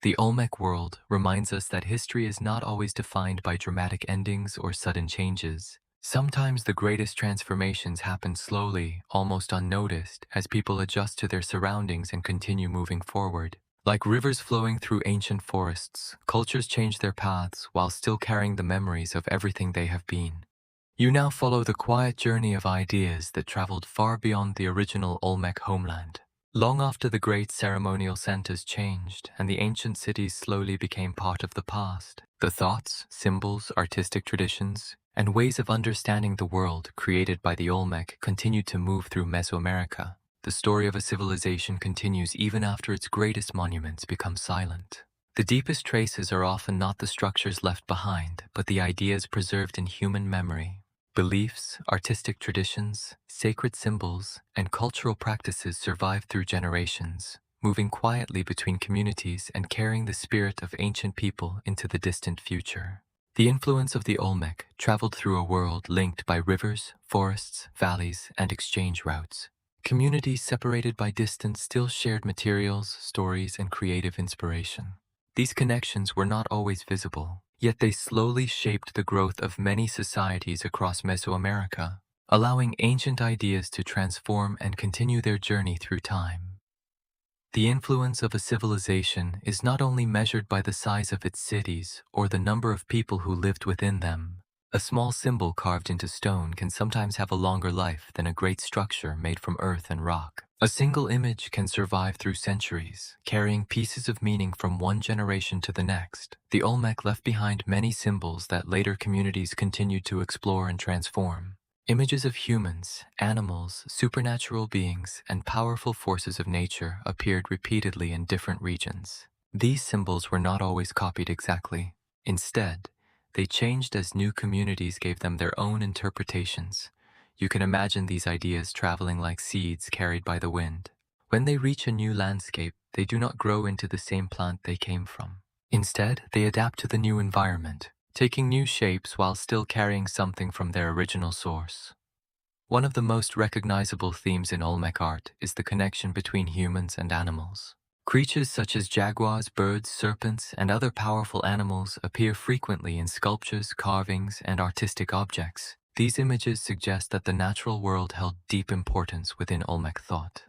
The Olmec world reminds us that history is not always defined by dramatic endings or sudden changes. Sometimes the greatest transformations happen slowly, almost unnoticed, as people adjust to their surroundings and continue moving forward. Like rivers flowing through ancient forests, cultures change their paths while still carrying the memories of everything they have been. You now follow the quiet journey of ideas that traveled far beyond the original Olmec homeland. Long after the great ceremonial centers changed and the ancient cities slowly became part of the past, the thoughts, symbols, artistic traditions, and ways of understanding the world created by the Olmec continued to move through Mesoamerica. The story of a civilization continues even after its greatest monuments become silent. The deepest traces are often not the structures left behind, but the ideas preserved in human memory. Beliefs, artistic traditions, sacred symbols, and cultural practices survive through generations, moving quietly between communities and carrying the spirit of ancient people into the distant future. The influence of the Olmec traveled through a world linked by rivers, forests, valleys, and exchange routes. Communities separated by distance still shared materials, stories, and creative inspiration. These connections were not always visible, yet they slowly shaped the growth of many societies across Mesoamerica, allowing ancient ideas to transform and continue their journey through time. The influence of a civilization is not only measured by the size of its cities or the number of people who lived within them. A small symbol carved into stone can sometimes have a longer life than a great structure made from earth and rock. A single image can survive through centuries, carrying pieces of meaning from one generation to the next. The Olmec left behind many symbols that later communities continued to explore and transform. Images of humans, animals, supernatural beings, and powerful forces of nature appeared repeatedly in different regions. These symbols were not always copied exactly. Instead, they changed as new communities gave them their own interpretations. You can imagine these ideas traveling like seeds carried by the wind. When they reach a new landscape, they do not grow into the same plant they came from. Instead, they adapt to the new environment, taking new shapes while still carrying something from their original source. One of the most recognizable themes in Olmec art is the connection between humans and animals. Creatures such as jaguars, birds, serpents, and other powerful animals appear frequently in sculptures, carvings, and artistic objects. These images suggest that the natural world held deep importance within Olmec thought.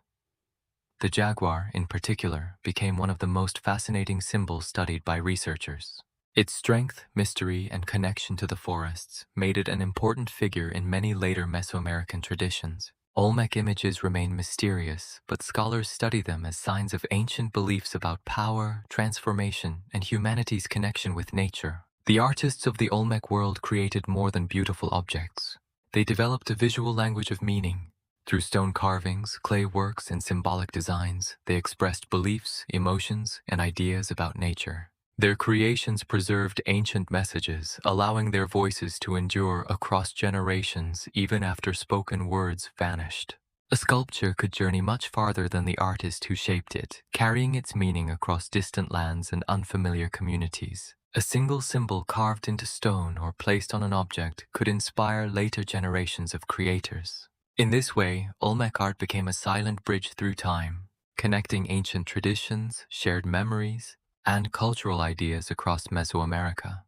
The jaguar, in particular, became one of the most fascinating symbols studied by researchers. Its strength, mystery, and connection to the forests made it an important figure in many later Mesoamerican traditions. Olmec images remain mysterious, but scholars study them as signs of ancient beliefs about power, transformation, and humanity's connection with nature. The artists of the Olmec world created more than beautiful objects. They developed a visual language of meaning. Through stone carvings, clay works, and symbolic designs, they expressed beliefs, emotions, and ideas about nature. Their creations preserved ancient messages, allowing their voices to endure across generations even after spoken words vanished. A sculpture could journey much farther than the artist who shaped it, carrying its meaning across distant lands and unfamiliar communities. A single symbol carved into stone or placed on an object could inspire later generations of creators. In this way, Olmec art became a silent bridge through time, connecting ancient traditions, shared memories, and cultural ideas across Mesoamerica.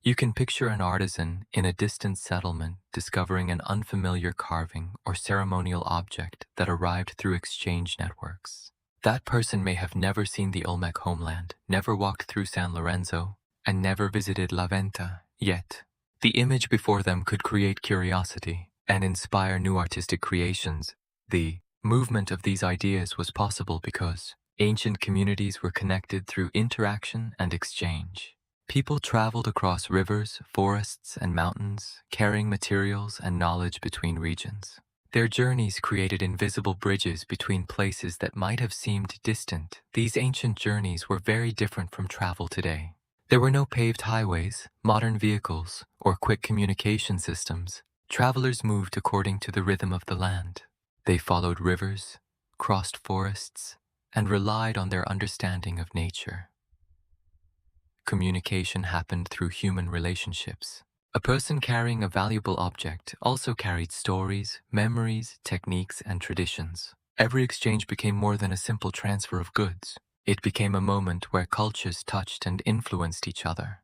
You can picture an artisan in a distant settlement discovering an unfamiliar carving or ceremonial object that arrived through exchange networks. That person may have never seen the Olmec homeland, never walked through San Lorenzo, and never visited La Venta, yet the image before them could create curiosity and inspire new artistic creations. The movement of these ideas was possible because ancient communities were connected through interaction and exchange. People traveled across rivers, forests, and mountains, carrying materials and knowledge between regions. Their journeys created invisible bridges between places that might have seemed distant. These ancient journeys were very different from travel today. There were no paved highways, modern vehicles, or quick communication systems. Travelers moved according to the rhythm of the land. They followed rivers, crossed forests, and relied on their understanding of nature. Communication happened through human relationships. A person carrying a valuable object also carried stories, memories, techniques, and traditions. Every exchange became more than a simple transfer of goods. It became a moment where cultures touched and influenced each other.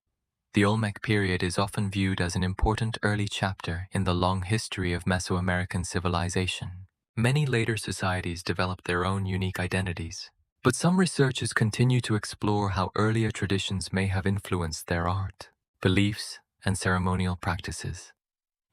The Olmec period is often viewed as an important early chapter in the long history of Mesoamerican civilization. Many later societies developed their own unique identities, but some researchers continue to explore how earlier traditions may have influenced their art, beliefs, and ceremonial practices.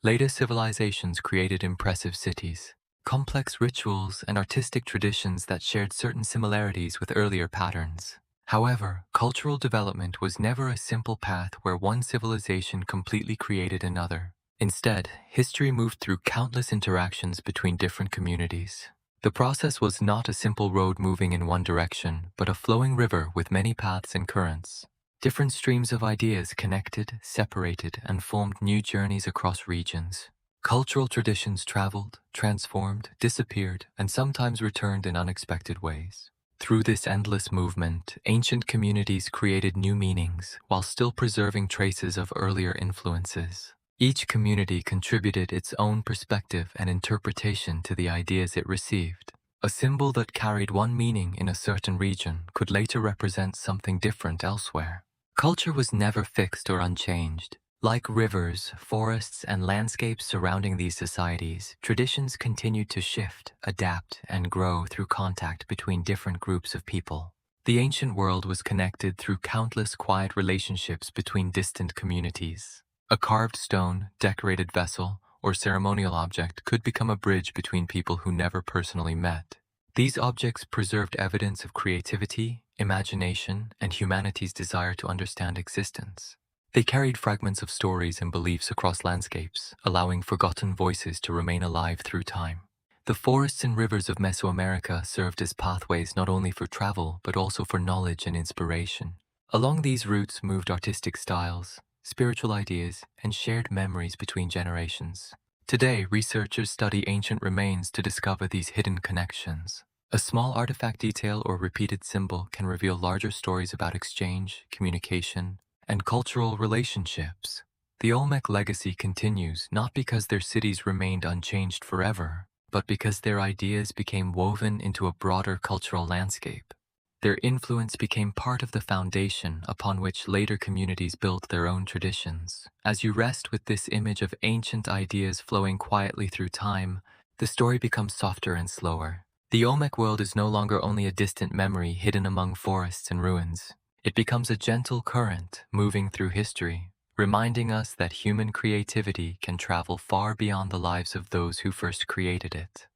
Later civilizations created impressive cities, complex rituals, and artistic traditions that shared certain similarities with earlier patterns. However, cultural development was never a simple path where one civilization completely created another. Instead, history moved through countless interactions between different communities. The process was not a simple road moving in one direction, but a flowing river with many paths and currents. Different streams of ideas connected, separated, and formed new journeys across regions. Cultural traditions traveled, transformed, disappeared, and sometimes returned in unexpected ways. Through this endless movement, ancient communities created new meanings while still preserving traces of earlier influences. Each community contributed its own perspective and interpretation to the ideas it received. A symbol that carried one meaning in a certain region could later represent something different elsewhere. Culture was never fixed or unchanged. Like rivers, forests, and landscapes surrounding these societies, traditions continued to shift, adapt, and grow through contact between different groups of people. The ancient world was connected through countless quiet relationships between distant communities. A carved stone, decorated vessel, or ceremonial object could become a bridge between people who never personally met. These objects preserved evidence of creativity, imagination, and humanity's desire to understand existence. They carried fragments of stories and beliefs across landscapes, allowing forgotten voices to remain alive through time. The forests and rivers of Mesoamerica served as pathways not only for travel, but also for knowledge and inspiration. Along these routes moved artistic styles, spiritual ideas, and shared memories between generations. Today, researchers study ancient remains to discover these hidden connections. A small artifact detail or repeated symbol can reveal larger stories about exchange, communication, and cultural relationships. The Olmec legacy continues not because their cities remained unchanged forever, but because their ideas became woven into a broader cultural landscape. Their influence became part of the foundation upon which later communities built their own traditions. As you rest with this image of ancient ideas flowing quietly through time, the story becomes softer and slower. The Olmec world is no longer only a distant memory hidden among forests and ruins. It becomes a gentle current moving through history, reminding us that human creativity can travel far beyond the lives of those who first created it.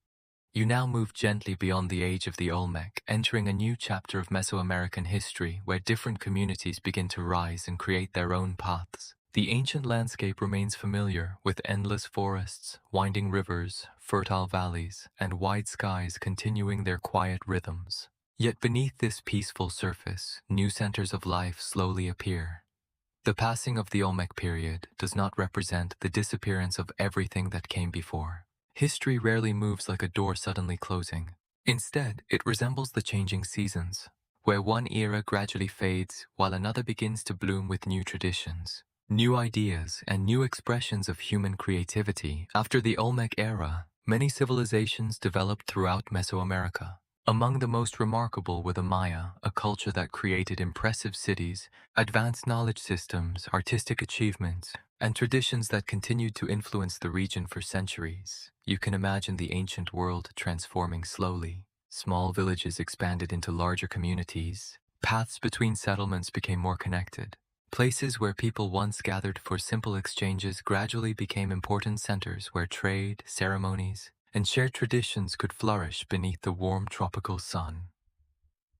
You now move gently beyond the age of the Olmec, entering a new chapter of Mesoamerican history where different communities begin to rise and create their own paths. The ancient landscape remains familiar, with endless forests, winding rivers, fertile valleys, and wide skies continuing their quiet rhythms. Yet beneath this peaceful surface, new centers of life slowly appear. The passing of the Olmec period does not represent the disappearance of everything that came before. History rarely moves like a door suddenly closing. Instead, it resembles the changing seasons, where one era gradually fades while another begins to bloom with new traditions, new ideas, and new expressions of human creativity. After the Olmec era, many civilizations developed throughout Mesoamerica. Among the most remarkable were the Maya, a culture that created impressive cities, advanced knowledge systems, artistic achievements, and traditions that continued to influence the region for centuries. You can imagine the ancient world transforming slowly. Small villages expanded into larger communities. Paths between settlements became more connected. Places where people once gathered for simple exchanges gradually became important centers where trade, ceremonies, and shared traditions could flourish beneath the warm tropical sun.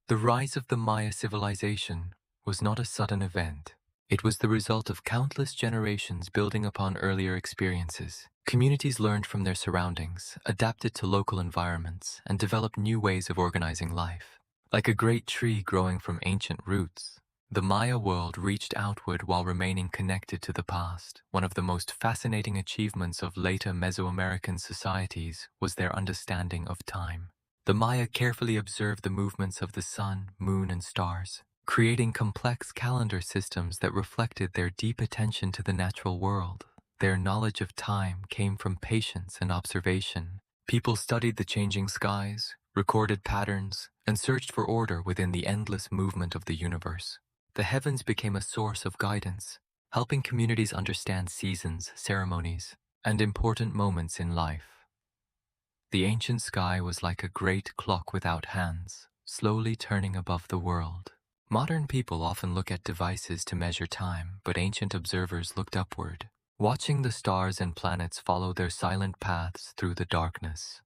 The rise of the Maya civilization was not a sudden event. It was the result of countless generations building upon earlier experiences. Communities learned from their surroundings, adapted to local environments, and developed new ways of organizing life. Like a great tree growing from ancient roots, the Maya world reached outward while remaining connected to the past. One of the most fascinating achievements of later Mesoamerican societies was their understanding of time. The Maya carefully observed the movements of the sun, moon, and stars, creating complex calendar systems that reflected their deep attention to the natural world. Their knowledge of time came from patience and observation. People studied the changing skies, recorded patterns, and searched for order within the endless movement of the universe. The heavens became a source of guidance, helping communities understand seasons, ceremonies, and important moments in life. The ancient sky was like a great clock without hands, slowly turning above the world. Modern people often look at devices to measure time, but ancient observers looked upward, watching the stars and planets follow their silent paths through the darkness.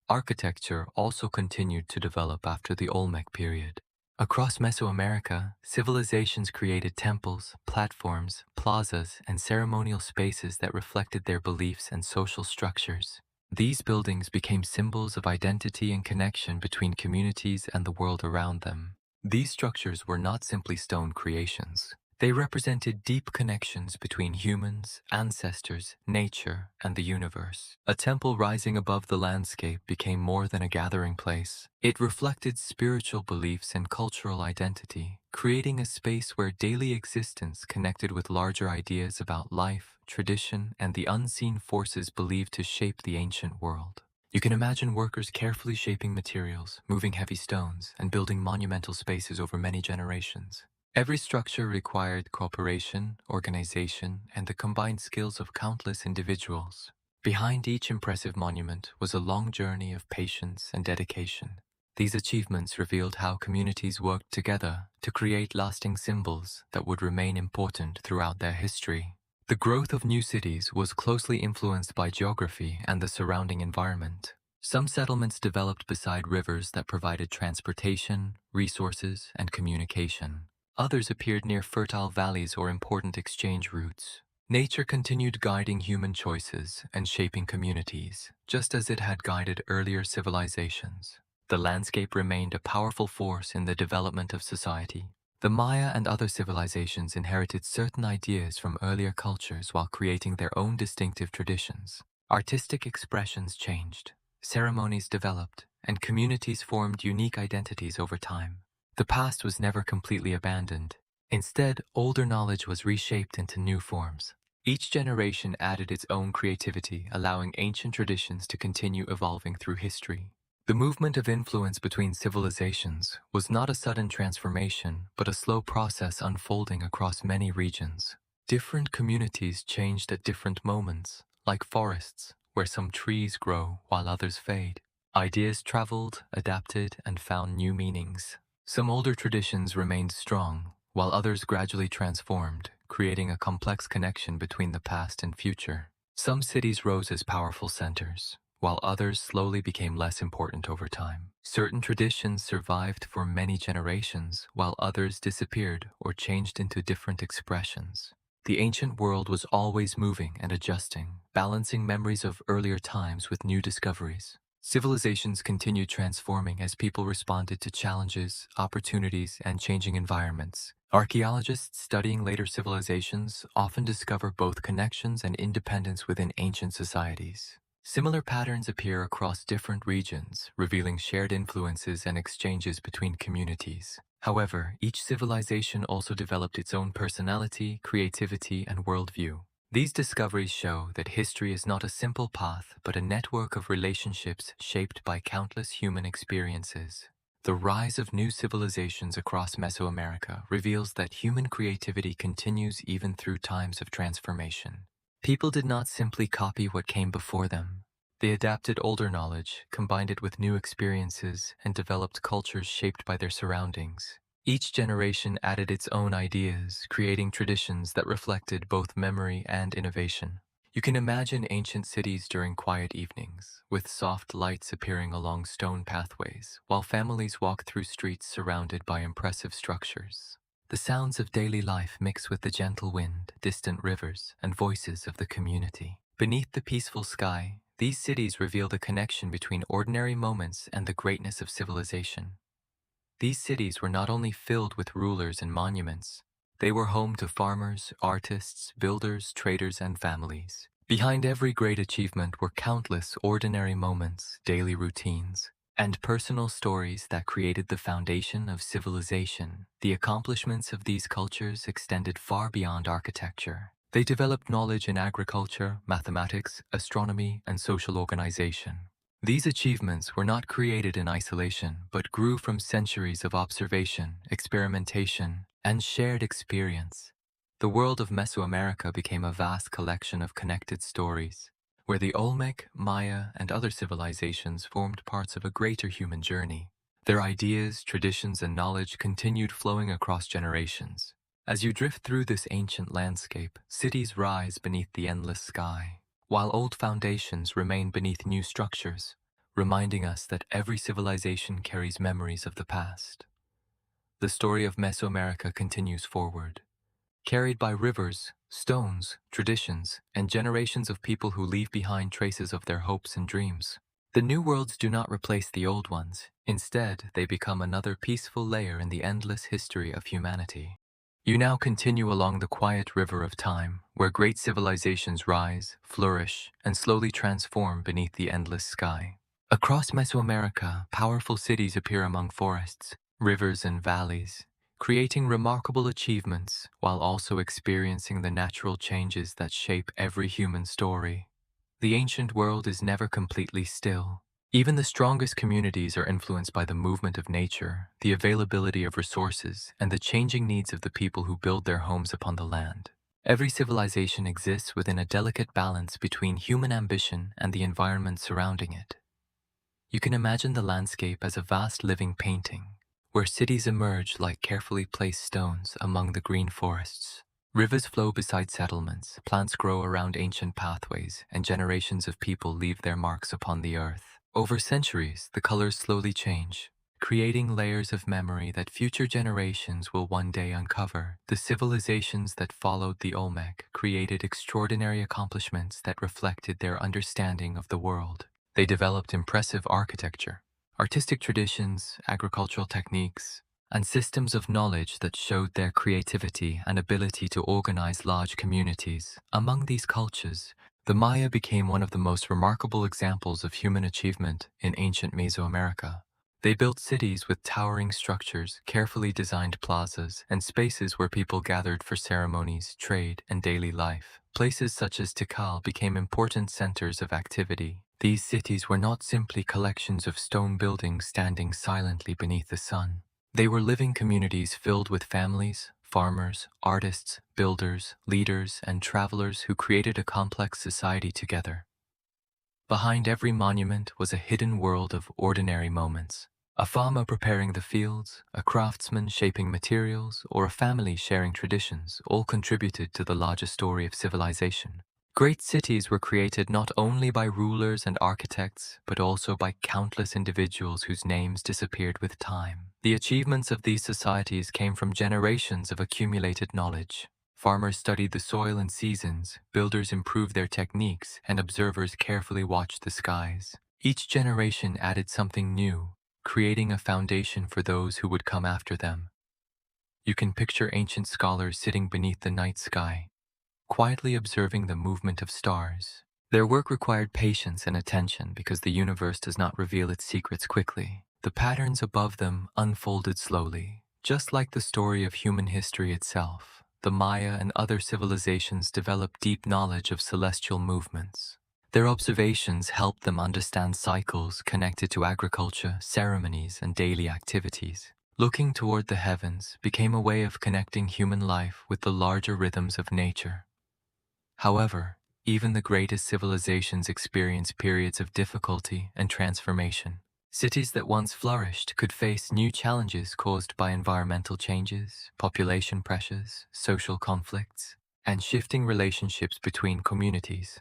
Architecture also continued to develop after the Olmec period. Across Mesoamerica, civilizations created temples, platforms, plazas, and ceremonial spaces that reflected their beliefs and social structures. These buildings became symbols of identity and connection between communities and the world around them. These structures were not simply stone creations. They represented deep connections between humans, ancestors, nature, and the universe. A temple rising above the landscape became more than a gathering place. It reflected spiritual beliefs and cultural identity, creating a space where daily existence connected with larger ideas about life, tradition, and the unseen forces believed to shape the ancient world. You can imagine workers carefully shaping materials, moving heavy stones, and building monumental spaces over many generations. Every structure required cooperation, organization, and the combined skills of countless individuals. Behind each impressive monument was a long journey of patience and dedication. These achievements revealed how communities worked together to create lasting symbols that would remain important throughout their history. The growth of new cities was closely influenced by geography and the surrounding environment. Some settlements developed beside rivers that provided transportation, resources, and communication. Others appeared near fertile valleys or important exchange routes. Nature continued guiding human choices and shaping communities, just as it had guided earlier civilizations. The landscape remained a powerful force in the development of society. The Maya and other civilizations inherited certain ideas from earlier cultures while creating their own distinctive traditions. Artistic expressions changed, ceremonies developed, and communities formed unique identities over time. The past was never completely abandoned. Instead, older knowledge was reshaped into new forms. Each generation added its own creativity, allowing ancient traditions to continue evolving through history. The movement of influence between civilizations was not a sudden transformation, but a slow process unfolding across many regions. Different communities changed at different moments, like forests, where some trees grow while others fade. Ideas traveled, adapted, and found new meanings. Some older traditions remained strong, while others gradually transformed, creating a complex connection between the past and future. Some cities rose as powerful centers, while others slowly became less important over time. Certain traditions survived for many generations, while others disappeared or changed into different expressions. The ancient world was always moving and adjusting, balancing memories of earlier times with new discoveries. Civilizations continued transforming as people responded to challenges, opportunities, and changing environments. Archaeologists studying later civilizations often discover both connections and independence within ancient societies. Similar patterns appear across different regions, revealing shared influences and exchanges between communities. However, each civilization also developed its own personality, creativity, and worldview. These discoveries show that history is not a simple path, but a network of relationships shaped by countless human experiences. The rise of new civilizations across Mesoamerica reveals that human creativity continues even through times of transformation. People did not simply copy what came before them. They adapted older knowledge, combined it with new experiences, and developed cultures shaped by their surroundings. Each generation added its own ideas, creating traditions that reflected both memory and innovation. You can imagine ancient cities during quiet evenings, with soft lights appearing along stone pathways, while families walk through streets surrounded by impressive structures. The sounds of daily life mix with the gentle wind, distant rivers, and voices of the community. Beneath the peaceful sky, these cities reveal the connection between ordinary moments and the greatness of civilization. These cities were not only filled with rulers and monuments, they were home to farmers, artists, builders, traders, and families. Behind every great achievement were countless ordinary moments, daily routines, and personal stories that created the foundation of civilization. The accomplishments of these cultures extended far beyond architecture. They developed knowledge in agriculture, mathematics, astronomy, and social organization. These achievements were not created in isolation, but grew from centuries of observation, experimentation, and shared experience. The world of Mesoamerica became a vast collection of connected stories, where the Olmec, Maya, and other civilizations formed parts of a greater human journey. Their ideas, traditions, and knowledge continued flowing across generations. As you drift through this ancient landscape, cities rise beneath the endless sky, while old foundations remain beneath new structures, reminding us that every civilization carries memories of the past. The story of Mesoamerica continues forward, carried by rivers, stones, traditions, and generations of people who leave behind traces of their hopes and dreams. The new worlds do not replace the old ones. Instead, they become another peaceful layer in the endless history of humanity. You now continue along the quiet river of time, where great civilizations rise, flourish, and slowly transform beneath the endless sky. Across Mesoamerica, powerful cities appear among forests, rivers, and valleys, creating remarkable achievements while also experiencing the natural changes that shape every human story. The ancient world is never completely still. Even the strongest communities are influenced by the movement of nature, the availability of resources, and the changing needs of the people who build their homes upon the land. Every civilization exists within a delicate balance between human ambition and the environment surrounding it. You can imagine the landscape as a vast living painting, where cities emerge like carefully placed stones among the green forests. Rivers flow beside settlements, plants grow around ancient pathways, and generations of people leave their marks upon the earth. Over centuries, the colors slowly change, creating layers of memory that future generations will one day uncover. The civilizations that followed the Olmec created extraordinary accomplishments that reflected their understanding of the world. They developed impressive architecture, artistic traditions, agricultural techniques, and systems of knowledge that showed their creativity and ability to organize large communities. Among these cultures, the Maya became one of the most remarkable examples of human achievement in ancient Mesoamerica. They built cities with towering structures, carefully designed plazas, and spaces where people gathered for ceremonies, trade, and daily life. Places such as Tikal became important centers of activity. These cities were not simply collections of stone buildings standing silently beneath the sun. They were living communities filled with families, farmers, artists, builders, leaders, and travelers who created a complex society together. Behind every monument was a hidden world of ordinary moments. A farmer preparing the fields, a craftsman shaping materials, or a family sharing traditions all contributed to the larger story of civilization. Great cities were created not only by rulers and architects, but also by countless individuals whose names disappeared with time. The achievements of these societies came from generations of accumulated knowledge. Farmers studied the soil and seasons, builders improved their techniques, and observers carefully watched the skies. Each generation added something new, creating a foundation for those who would come after them. You can picture ancient scholars sitting beneath the night sky, quietly observing the movement of stars. Their work required patience and attention because the universe does not reveal its secrets quickly. The patterns above them unfolded slowly, just like the story of human history itself. The Maya and other civilizations developed deep knowledge of celestial movements. Their observations helped them understand cycles connected to agriculture, ceremonies, and daily activities. Looking toward the heavens became a way of connecting human life with the larger rhythms of nature. However, even the greatest civilizations experience periods of difficulty and transformation. Cities that once flourished could face new challenges caused by environmental changes, population pressures, social conflicts, and shifting relationships between communities.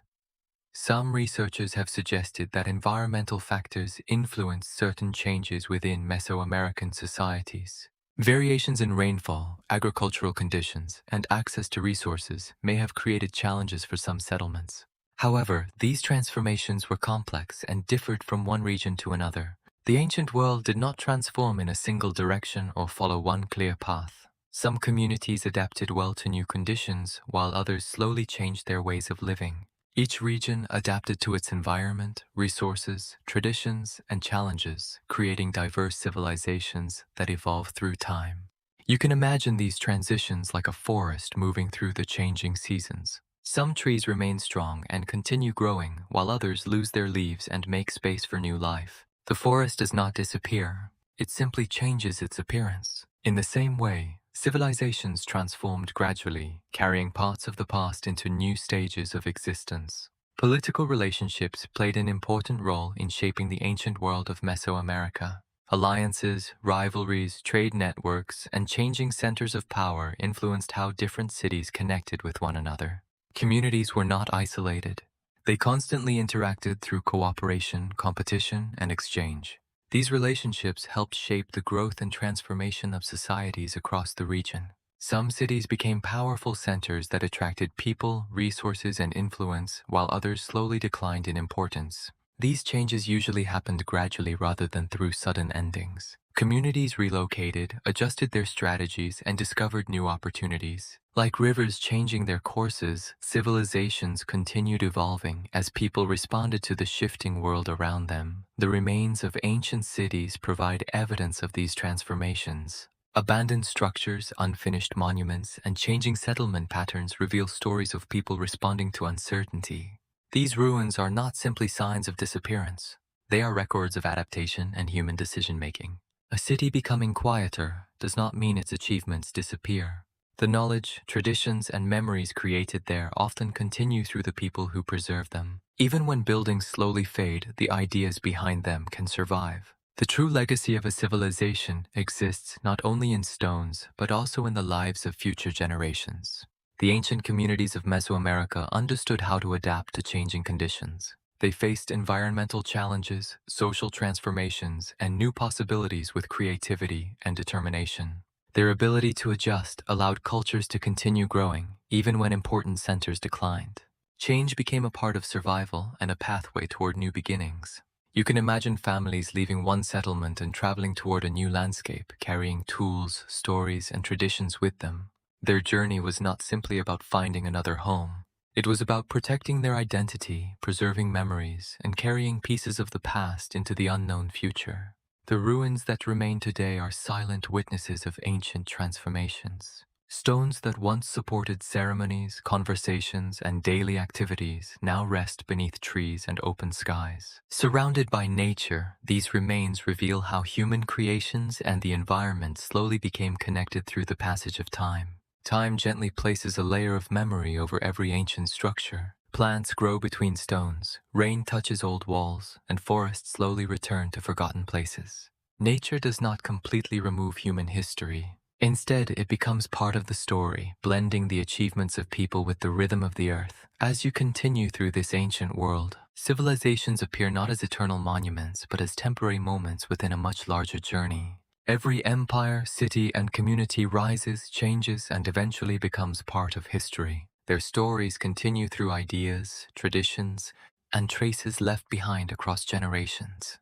Some researchers have suggested that environmental factors influence certain changes within Mesoamerican societies. Variations in rainfall, agricultural conditions, and access to resources may have created challenges for some settlements. However, these transformations were complex and differed from one region to another. The ancient world did not transform in a single direction or follow one clear path. Some communities adapted well to new conditions, while others slowly changed their ways of living. Each region adapted to its environment, resources, traditions, and challenges, creating diverse civilizations that evolve through time. You can imagine these transitions like a forest moving through the changing seasons. Some trees remain strong and continue growing, while others lose their leaves and make space for new life. The forest does not disappear, it simply changes its appearance. In the same way, civilizations transformed gradually, carrying parts of the past into new stages of existence. Political relationships played an important role in shaping the ancient world of Mesoamerica. Alliances, rivalries, trade networks, and changing centers of power influenced how different cities connected with one another. Communities were not isolated. They constantly interacted through cooperation, competition, and exchange. These relationships helped shape the growth and transformation of societies across the region. Some cities became powerful centers that attracted people, resources, and influence, while others slowly declined in importance. These changes usually happened gradually rather than through sudden endings. Communities relocated, adjusted their strategies, and discovered new opportunities. Like rivers changing their courses, civilizations continued evolving as people responded to the shifting world around them. The remains of ancient cities provide evidence of these transformations. Abandoned structures, unfinished monuments, and changing settlement patterns reveal stories of people responding to uncertainty. These ruins are not simply signs of disappearance. They are records of adaptation and human decision-making. A city becoming quieter does not mean its achievements disappear. The knowledge, traditions, and memories created there often continue through the people who preserve them. Even when buildings slowly fade, the ideas behind them can survive. The true legacy of a civilization exists not only in stones, but also in the lives of future generations. The ancient communities of Mesoamerica understood how to adapt to changing conditions. They faced environmental challenges, social transformations, and new possibilities with creativity and determination. Their ability to adjust allowed cultures to continue growing, even when important centers declined. Change became a part of survival and a pathway toward new beginnings. You can imagine families leaving one settlement and traveling toward a new landscape, carrying tools, stories, and traditions with them. Their journey was not simply about finding another home. It was about protecting their identity, preserving memories, and carrying pieces of the past into the unknown future. The ruins that remain today are silent witnesses of ancient transformations. Stones that once supported ceremonies, conversations, and daily activities now rest beneath trees and open skies. Surrounded by nature, these remains reveal how human creations and the environment slowly became connected through the passage of time. Time gently places a layer of memory over every ancient structure. Plants grow between stones, rain touches old walls, and forests slowly return to forgotten places. Nature does not completely remove human history. Instead, it becomes part of the story, blending the achievements of people with the rhythm of the earth. As you continue through this ancient world, civilizations appear not as eternal monuments, but as temporary moments within a much larger journey. Every empire, city, and community rises, changes, and eventually becomes part of history. Their stories continue through ideas, traditions, and traces left behind across generations.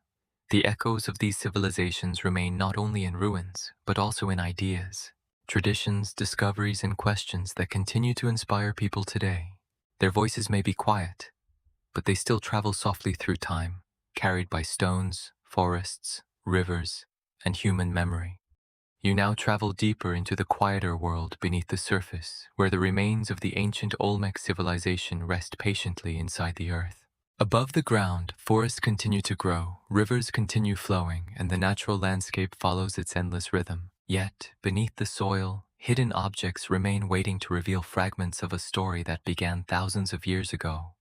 The echoes of these civilizations remain not only in ruins, but also in ideas, traditions, discoveries, and questions that continue to inspire people today. Their voices may be quiet, but they still travel softly through time, carried by stones, forests, rivers, and human memory. You now travel deeper into the quieter world beneath the surface, where the remains of the ancient Olmec civilization rest patiently inside the earth. Above the ground, forests continue to grow, rivers continue flowing, and the natural landscape follows its endless rhythm. Yet, beneath the soil, hidden objects remain waiting to reveal fragments of a story that began thousands of years ago.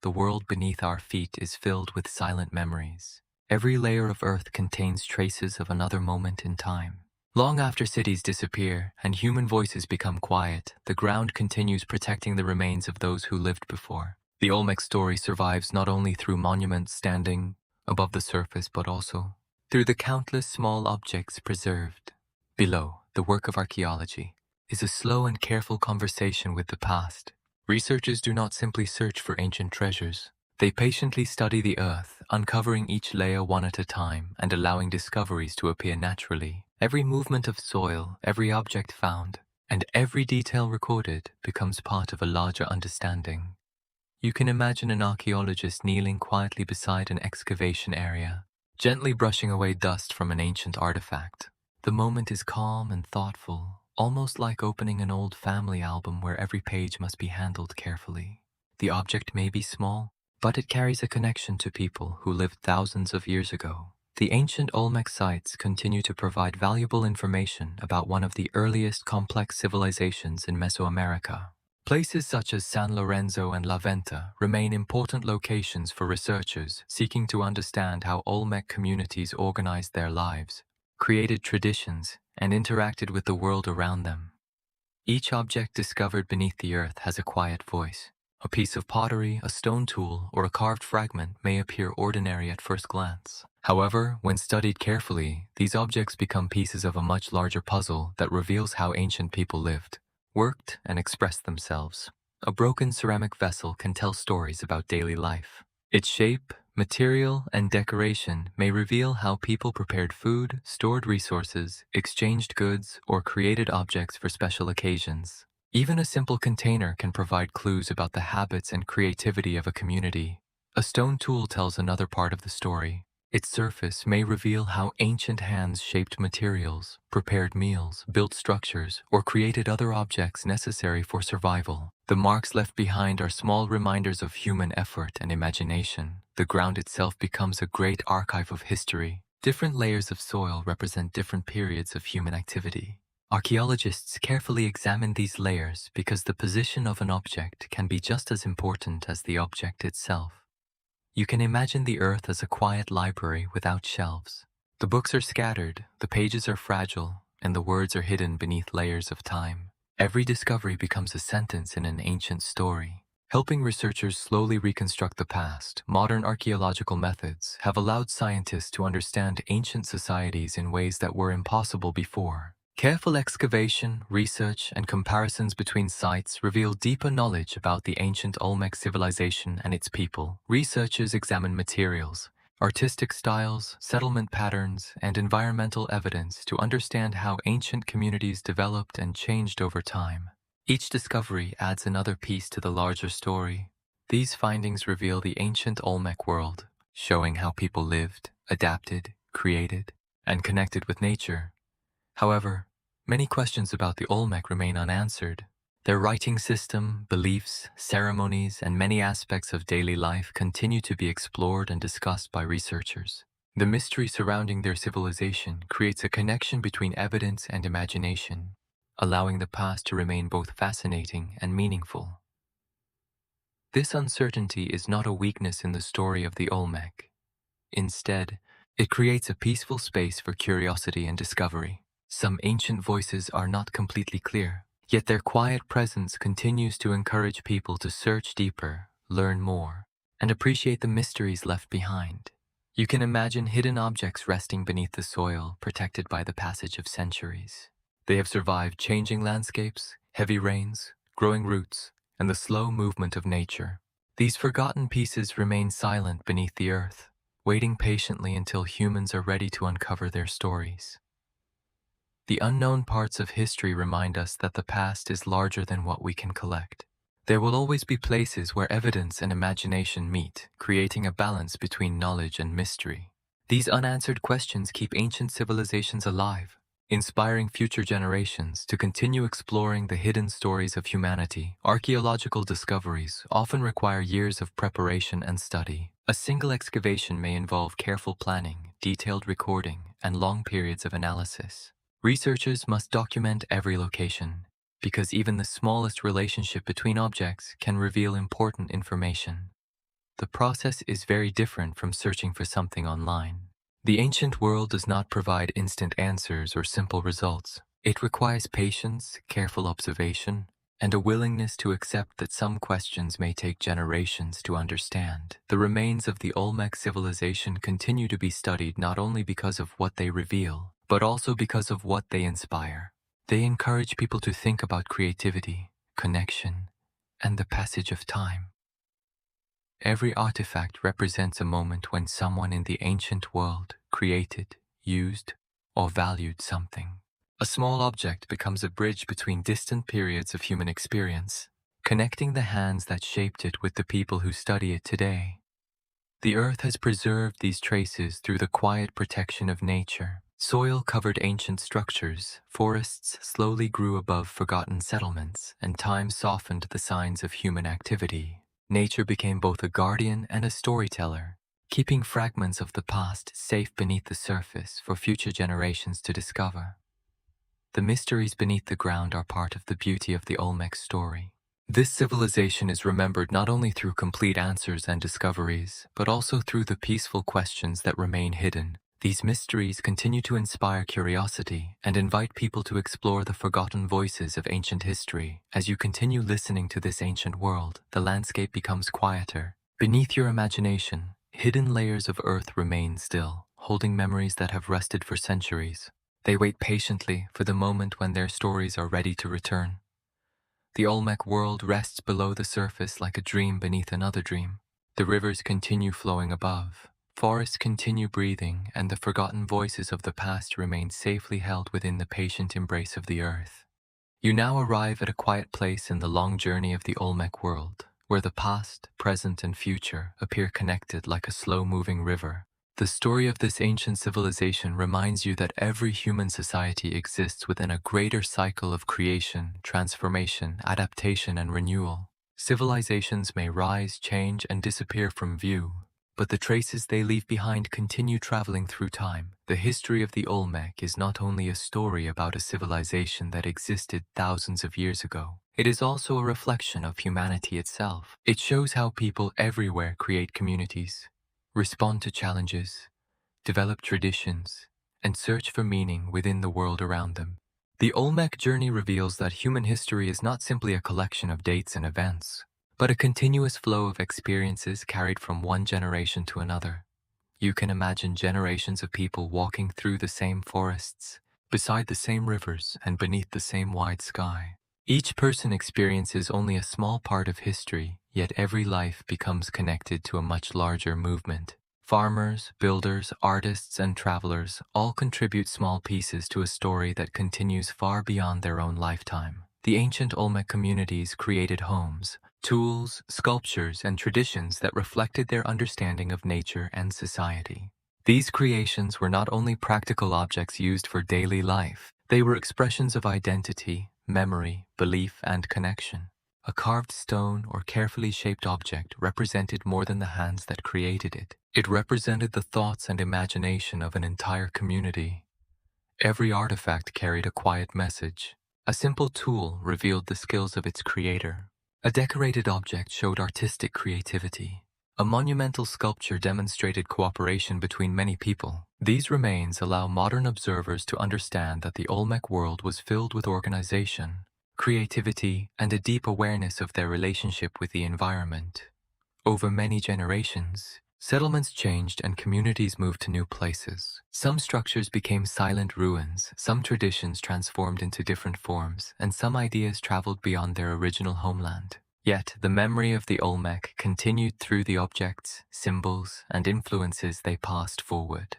The world beneath our feet is filled with silent memories. Every layer of earth contains traces of another moment in time. Long after cities disappear and human voices become quiet, the ground continues protecting the remains of those who lived before. The Olmec story survives not only through monuments standing above the surface, but also through the countless small objects preserved. Below, the work of archaeology is a slow and careful conversation with the past. Researchers do not simply search for ancient treasures. They patiently study the earth, uncovering each layer one at a time and allowing discoveries to appear naturally. Every movement of soil, every object found, and every detail recorded becomes part of a larger understanding. You can imagine an archaeologist kneeling quietly beside an excavation area, gently brushing away dust from an ancient artifact. The moment is calm and thoughtful, almost like opening an old family album where every page must be handled carefully. The object may be small, but it carries a connection to people who lived thousands of years ago. The ancient Olmec sites continue to provide valuable information about one of the earliest complex civilizations in Mesoamerica. Places such as San Lorenzo and La Venta remain important locations for researchers seeking to understand how Olmec communities organized their lives, created traditions, and interacted with the world around them. Each object discovered beneath the earth has a quiet voice. A piece of pottery, a stone tool, or a carved fragment may appear ordinary at first glance. However, when studied carefully, these objects become pieces of a much larger puzzle that reveals how ancient people lived, worked, and expressed themselves. A broken ceramic vessel can tell stories about daily life. Its shape, material, and decoration may reveal how people prepared food, stored resources, exchanged goods, or created objects for special occasions. Even a simple container can provide clues about the habits and creativity of a community. A stone tool tells another part of the story. Its surface may reveal how ancient hands shaped materials, prepared meals, built structures, or created other objects necessary for survival. The marks left behind are small reminders of human effort and imagination. The ground itself becomes a great archive of history. Different layers of soil represent different periods of human activity. Archaeologists carefully examine these layers because the position of an object can be just as important as the object itself. You can imagine the earth as a quiet library without shelves. The books are scattered, the pages are fragile, and the words are hidden beneath layers of time. Every discovery becomes a sentence in an ancient story. Helping researchers slowly reconstruct the past, modern archaeological methods have allowed scientists to understand ancient societies in ways that were impossible before. Careful excavation, research, and comparisons between sites reveal deeper knowledge about the ancient Olmec civilization and its people. Researchers examine materials, artistic styles, settlement patterns, and environmental evidence to understand how ancient communities developed and changed over time. Each discovery adds another piece to the larger story. These findings reveal the ancient Olmec world, showing how people lived, adapted, created, and connected with nature. However, many questions about the Olmec remain unanswered. Their writing system, beliefs, ceremonies, and many aspects of daily life continue to be explored and discussed by researchers. The mystery surrounding their civilization creates a connection between evidence and imagination, allowing the past to remain both fascinating and meaningful. This uncertainty is not a weakness in the story of the Olmec. Instead, it creates a peaceful space for curiosity and discovery. Some ancient voices are not completely clear, yet their quiet presence continues to encourage people to search deeper, learn more, and appreciate the mysteries left behind. You can imagine hidden objects resting beneath the soil, protected by the passage of centuries. They have survived changing landscapes, heavy rains, growing roots, and the slow movement of nature. These forgotten pieces remain silent beneath the earth, waiting patiently until humans are ready to uncover their stories. The unknown parts of history remind us that the past is larger than what we can collect. There will always be places where evidence and imagination meet, creating a balance between knowledge and mystery. These unanswered questions keep ancient civilizations alive, inspiring future generations to continue exploring the hidden stories of humanity. Archaeological discoveries often require years of preparation and study. A single excavation may involve careful planning, detailed recording, and long periods of analysis. Researchers must document every location, because even the smallest relationship between objects can reveal important information. The process is very different from searching for something online. The ancient world does not provide instant answers or simple results. It requires patience, careful observation, and a willingness to accept that some questions may take generations to understand. The remains of the Olmec civilization continue to be studied not only because of what they reveal, but also because of what they inspire. They encourage people to think about creativity, connection, and the passage of time. Every artifact represents a moment when someone in the ancient world created, used, or valued something. A small object becomes a bridge between distant periods of human experience, connecting the hands that shaped it with the people who study it today. The earth has preserved these traces through the quiet protection of nature. Soil covered ancient structures, forests slowly grew above forgotten settlements, and time softened the signs of human activity. Nature became both a guardian and a storyteller, keeping fragments of the past safe beneath the surface for future generations to discover. The mysteries beneath the ground are part of the beauty of the Olmec story. This civilization is remembered not only through complete answers and discoveries, but also through the peaceful questions that remain hidden. These mysteries continue to inspire curiosity and invite people to explore the forgotten voices of ancient history. As you continue listening to this ancient world, the landscape becomes quieter. Beneath your imagination, hidden layers of earth remain still, holding memories that have rested for centuries. They wait patiently for the moment when their stories are ready to return. The Olmec world rests below the surface like a dream beneath another dream. The rivers continue flowing above. Forests continue breathing, and the forgotten voices of the past remain safely held within the patient embrace of the earth. You now arrive at a quiet place in the long journey of the Olmec world, where the past, present, and future appear connected like a slow-moving river. The story of this ancient civilization reminds you that every human society exists within a greater cycle of creation, transformation, adaptation, and renewal. Civilizations may rise, change, and disappear from view, but the traces they leave behind continue traveling through time. The history of the Olmec is not only a story about a civilization that existed thousands of years ago. It is also a reflection of humanity itself. It shows how people everywhere create communities, respond to challenges, develop traditions, and search for meaning within the world around them. The Olmec journey reveals that human history is not simply a collection of dates and events, but a continuous flow of experiences carried from one generation to another. You can imagine generations of people walking through the same forests, beside the same rivers, and beneath the same wide sky. Each person experiences only a small part of history, yet every life becomes connected to a much larger movement. Farmers, builders, artists, and travelers all contribute small pieces to a story that continues far beyond their own lifetime. The ancient Olmec communities created homes, tools, sculptures, and traditions that reflected their understanding of nature and society. These creations were not only practical objects used for daily life, they were expressions of identity, memory, belief, and connection. A carved stone or carefully shaped object represented more than the hands that created it. It represented the thoughts and imagination of an entire community. Every artifact carried a quiet message. A simple tool revealed the skills of its creator. A decorated object showed artistic creativity. A monumental sculpture demonstrated cooperation between many people. These remains allow modern observers to understand that the Olmec world was filled with organization, creativity, and a deep awareness of their relationship with the environment. Over many generations, settlements changed and communities moved to new places. Some structures became silent ruins, some traditions transformed into different forms, and some ideas traveled beyond their original homeland. Yet, the memory of the Olmec continued through the objects, symbols, and influences they passed forward.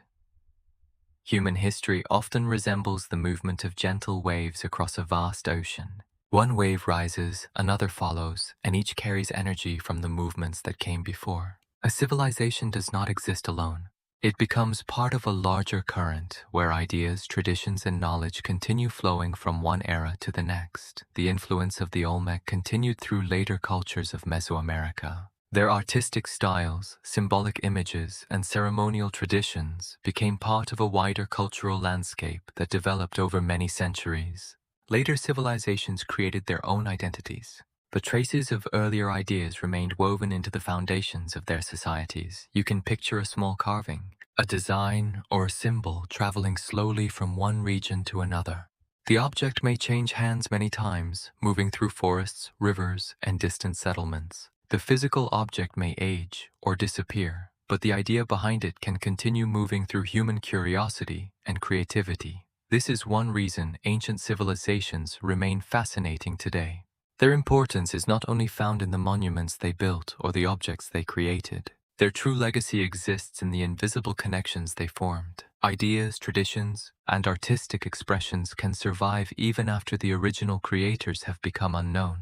Human history often resembles the movement of gentle waves across a vast ocean. One wave rises, another follows, and each carries energy from the movements that came before. A civilization does not exist alone. It becomes part of a larger current where ideas, traditions, and knowledge continue flowing from one era to the next. The influence of the Olmec continued through later cultures of Mesoamerica. Their artistic styles, symbolic images, and ceremonial traditions became part of a wider cultural landscape that developed over many centuries. Later civilizations created their own identities, but traces of earlier ideas remained woven into the foundations of their societies. You can picture a small carving, a design, or a symbol traveling slowly from one region to another. The object may change hands many times, moving through forests, rivers, and distant settlements. The physical object may age or disappear, but the idea behind it can continue moving through human curiosity and creativity. This is one reason ancient civilizations remain fascinating today. Their importance is not only found in the monuments they built or the objects they created. Their true legacy exists in the invisible connections they formed. Ideas, traditions, and artistic expressions can survive even after the original creators have become unknown.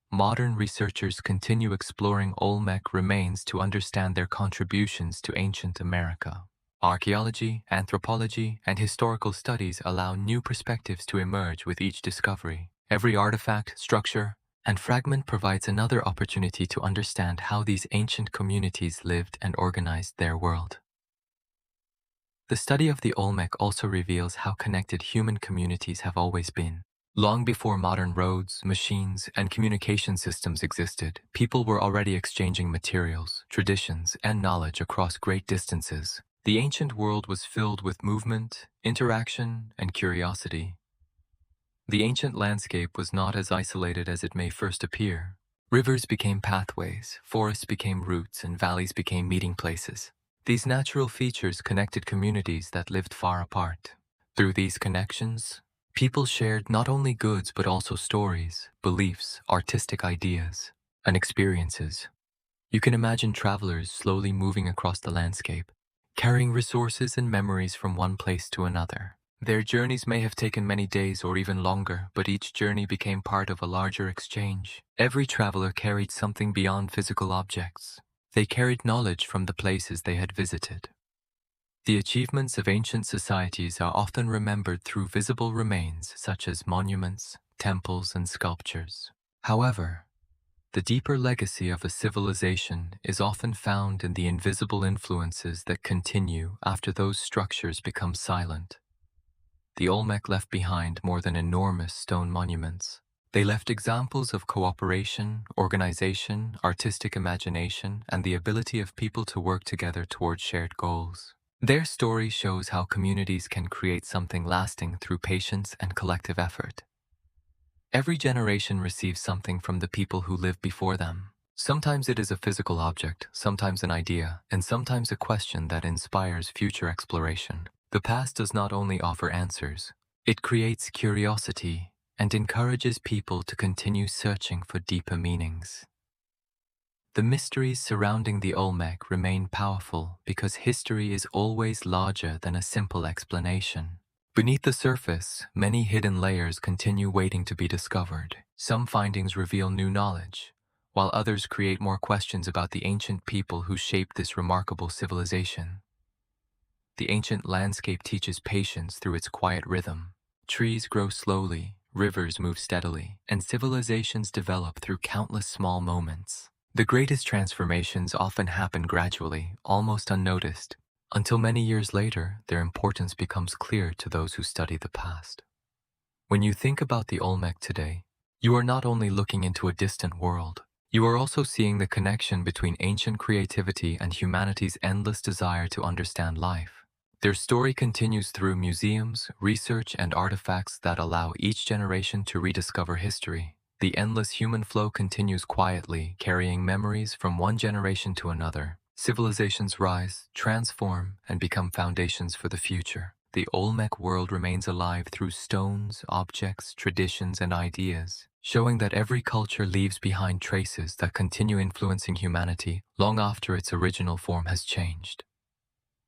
Modern researchers continue exploring Olmec remains to understand their contributions to ancient America. Archaeology, anthropology, and historical studies allow new perspectives to emerge with each discovery. Every artifact, structure, and fragment provides another opportunity to understand how these ancient communities lived and organized their world. The study of the Olmec also reveals how connected human communities have always been. Long before modern roads, machines, and communication systems existed, people were already exchanging materials, traditions, and knowledge across great distances. The ancient world was filled with movement, interaction, and curiosity. The ancient landscape was not as isolated as it may first appear. Rivers became pathways, forests became routes, and valleys became meeting places. These natural features connected communities that lived far apart. Through these connections, people shared not only goods but also stories, beliefs, artistic ideas, and experiences. You can imagine travelers slowly moving across the landscape, carrying resources and memories from one place to another. Their journeys may have taken many days or even longer, but each journey became part of a larger exchange. Every traveler carried something beyond physical objects. They carried knowledge from the places they had visited. The achievements of ancient societies are often remembered through visible remains such as monuments, temples, and sculptures. However, the deeper legacy of a civilization is often found in the invisible influences that continue after those structures become silent. The Olmec left behind more than enormous stone monuments. They left examples of cooperation, organization, artistic imagination, and the ability of people to work together toward shared goals. Their story shows how communities can create something lasting through patience and collective effort. Every generation receives something from the people who lived before them. Sometimes it is a physical object, sometimes an idea, and sometimes a question that inspires future exploration. The past does not only offer answers, it creates curiosity and encourages people to continue searching for deeper meanings. The mysteries surrounding the Olmec remain powerful because history is always larger than a simple explanation. Beneath the surface, many hidden layers continue waiting to be discovered. Some findings reveal new knowledge, while others create more questions about the ancient people who shaped this remarkable civilization. The ancient landscape teaches patience through its quiet rhythm. Trees grow slowly, rivers move steadily, and civilizations develop through countless small moments. The greatest transformations often happen gradually, almost unnoticed, until many years later, their importance becomes clear to those who study the past. When you think about the Olmec today, you are not only looking into a distant world, you are also seeing the connection between ancient creativity and humanity's endless desire to understand life. Their story continues through museums, research, and artifacts that allow each generation to rediscover history. The endless human flow continues quietly, carrying memories from one generation to another. Civilizations rise, transform, and become foundations for the future. The Olmec world remains alive through stones, objects, traditions, and ideas, showing that every culture leaves behind traces that continue influencing humanity long after its original form has changed.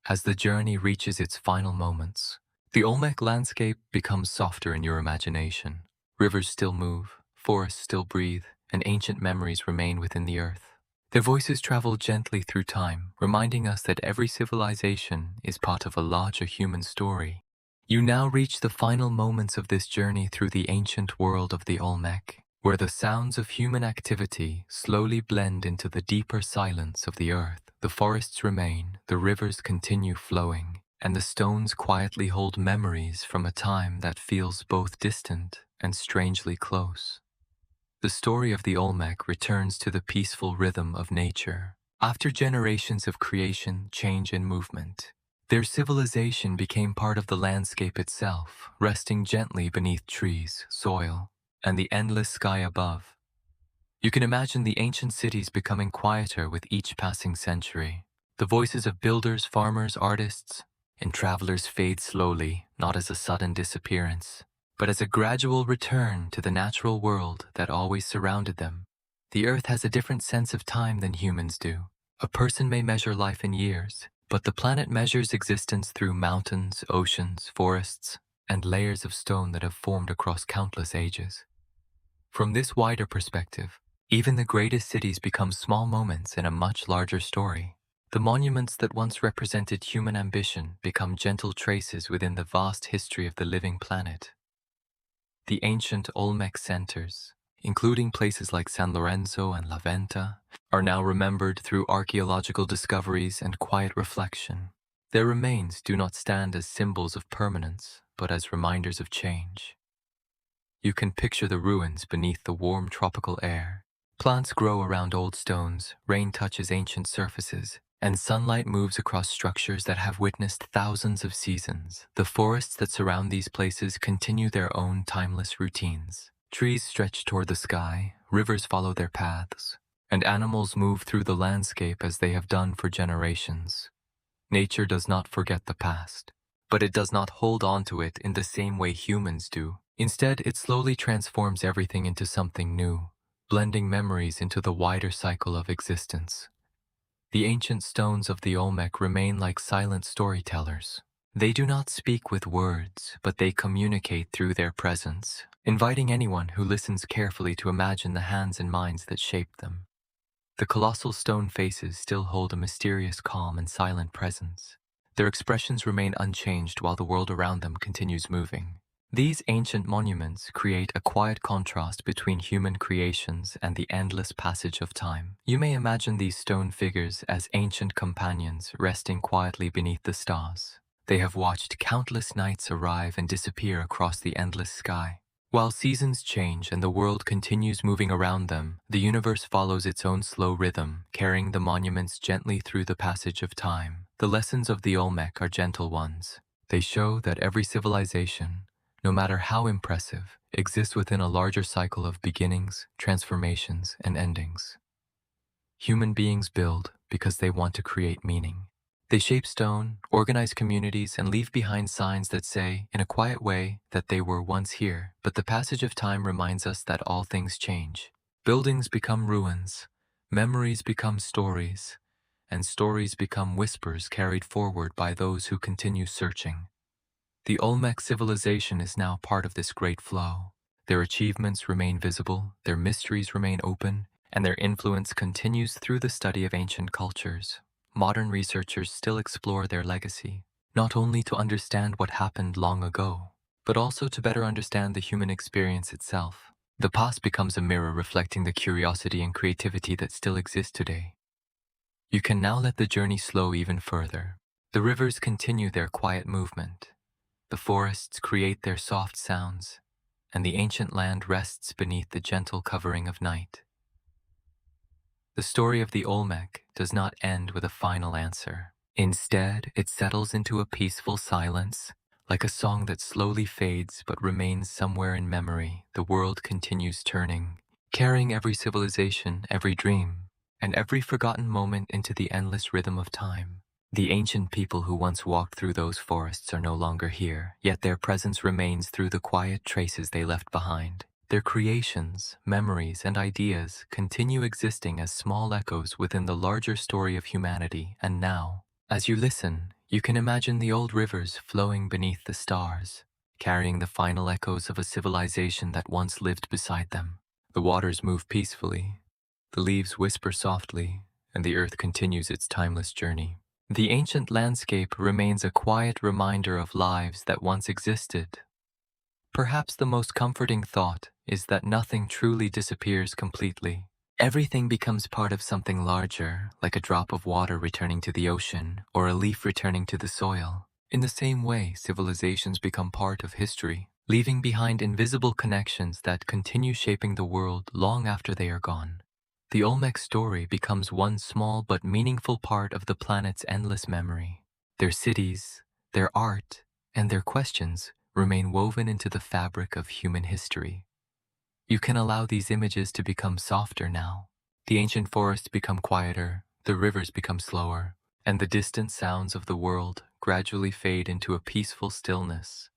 As the journey reaches its final moments, the Olmec landscape becomes softer in your imagination. Rivers still move, forests still breathe, and ancient memories remain within the earth. Their voices travel gently through time, reminding us that every civilization is part of a larger human story. You now reach the final moments of this journey through the ancient world of the Olmec, where the sounds of human activity slowly blend into the deeper silence of the earth. The forests remain, the rivers continue flowing, and the stones quietly hold memories from a time that feels both distant and strangely close. The story of the Olmec returns to the peaceful rhythm of nature. After generations of creation, change, and movement, their civilization became part of the landscape itself, resting gently beneath trees, soil, and the endless sky above. You can imagine the ancient cities becoming quieter with each passing century. The voices of builders, farmers, artists, and travelers fade slowly, not as a sudden disappearance, but as a gradual return to the natural world that always surrounded them. The earth has a different sense of time than humans do. A person may measure life in years, but the planet measures existence through mountains, oceans, forests, and layers of stone that have formed across countless ages. From this wider perspective, even the greatest cities become small moments in a much larger story. The monuments that once represented human ambition become gentle traces within the vast history of the living planet. The ancient Olmec centers, including places like San Lorenzo and La Venta, are now remembered through archaeological discoveries and quiet reflection. Their remains do not stand as symbols of permanence, but as reminders of change. You can picture the ruins beneath the warm tropical air. Plants grow around old stones, rain touches ancient surfaces, and sunlight moves across structures that have witnessed thousands of seasons. The forests that surround these places continue their own timeless routines. Trees stretch toward the sky, rivers follow their paths, and animals move through the landscape as they have done for generations. Nature does not forget the past, but it does not hold on to it in the same way humans do. Instead, it slowly transforms everything into something new, blending memories into the wider cycle of existence. The ancient stones of the Olmec remain like silent storytellers. They do not speak with words, but they communicate through their presence, inviting anyone who listens carefully to imagine the hands and minds that shaped them. The colossal stone faces still hold a mysterious calm and silent presence. Their expressions remain unchanged while the world around them continues moving. These ancient monuments create a quiet contrast between human creations and the endless passage of time. You may imagine these stone figures as ancient companions resting quietly beneath the stars. They have watched countless nights arrive and disappear across the endless sky. While seasons change and the world continues moving around them, the universe follows its own slow rhythm, carrying the monuments gently through the passage of time. The lessons of the Olmec are gentle ones. They show that every civilization, no matter how impressive, exists within a larger cycle of beginnings, transformations, and endings. Human beings build because they want to create meaning. They shape stone, organize communities, and leave behind signs that say, in a quiet way, that they were once here. But the passage of time reminds us that all things change. Buildings become ruins, memories become stories, and stories become whispers carried forward by those who continue searching. The Olmec civilization is now part of this great flow. Their achievements remain visible, their mysteries remain open, and their influence continues through the study of ancient cultures. Modern researchers still explore their legacy, not only to understand what happened long ago, but also to better understand the human experience itself. The past becomes a mirror reflecting the curiosity and creativity that still exist today. You can now let the journey slow even further. The rivers continue their quiet movement. The forests create their soft sounds, and the ancient land rests beneath the gentle covering of night. The story of the Olmec does not end with a final answer. Instead, it settles into a peaceful silence, like a song that slowly fades but remains somewhere in memory. The world continues turning, carrying every civilization, every dream, and every forgotten moment into the endless rhythm of time. The ancient people who once walked through those forests are no longer here, yet their presence remains through the quiet traces they left behind. Their creations, memories, and ideas continue existing as small echoes within the larger story of humanity. And now, as you listen, you can imagine the old rivers flowing beneath the stars, carrying the final echoes of a civilization that once lived beside them. The waters move peacefully, the leaves whisper softly, and the earth continues its timeless journey. The ancient landscape remains a quiet reminder of lives that once existed. Perhaps the most comforting thought is that nothing truly disappears completely. Everything becomes part of something larger, like a drop of water returning to the ocean or a leaf returning to the soil. In the same way, civilizations become part of history, leaving behind invisible connections that continue shaping the world long after they are gone. The Olmec story becomes one small but meaningful part of the planet's endless memory. Their cities, their art, and their questions remain woven into the fabric of human history. You can allow these images to become softer now. The ancient forests become quieter, the rivers become slower, and the distant sounds of the world gradually fade into a peaceful stillness.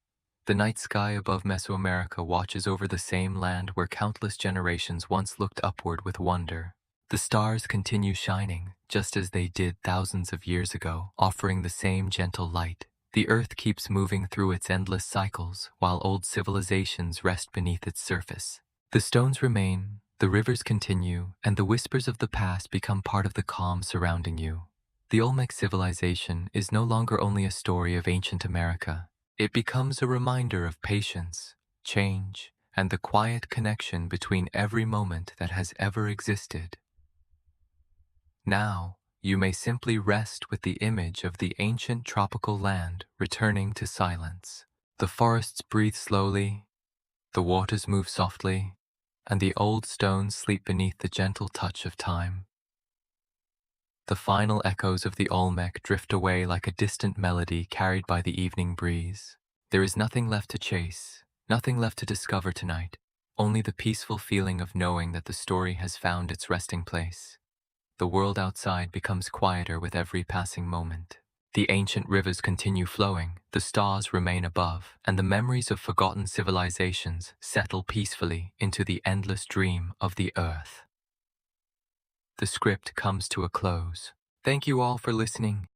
The night sky above Mesoamerica watches over the same land where countless generations once looked upward with wonder. The stars continue shining, just as they did thousands of years ago, offering the same gentle light. The earth keeps moving through its endless cycles, while old civilizations rest beneath its surface. The stones remain, the rivers continue, and the whispers of the past become part of the calm surrounding you. The Olmec Civilization is no longer only a story of ancient America. It becomes a reminder of patience, change, and the quiet connection between every moment that has ever existed. Now, you may simply rest with the image of the ancient tropical land returning to silence. The forests breathe slowly, the waters move softly, and the old stones sleep beneath the gentle touch of time. The final echoes of the Olmec drift away like a distant melody carried by the evening breeze. There is nothing left to chase, nothing left to discover tonight, only the peaceful feeling of knowing that the story has found its resting place. The world outside becomes quieter with every passing moment. The ancient rivers continue flowing, the stars remain above, and the memories of forgotten civilizations settle peacefully into the endless dream of the earth. The script comes to a close. Thank you all for listening.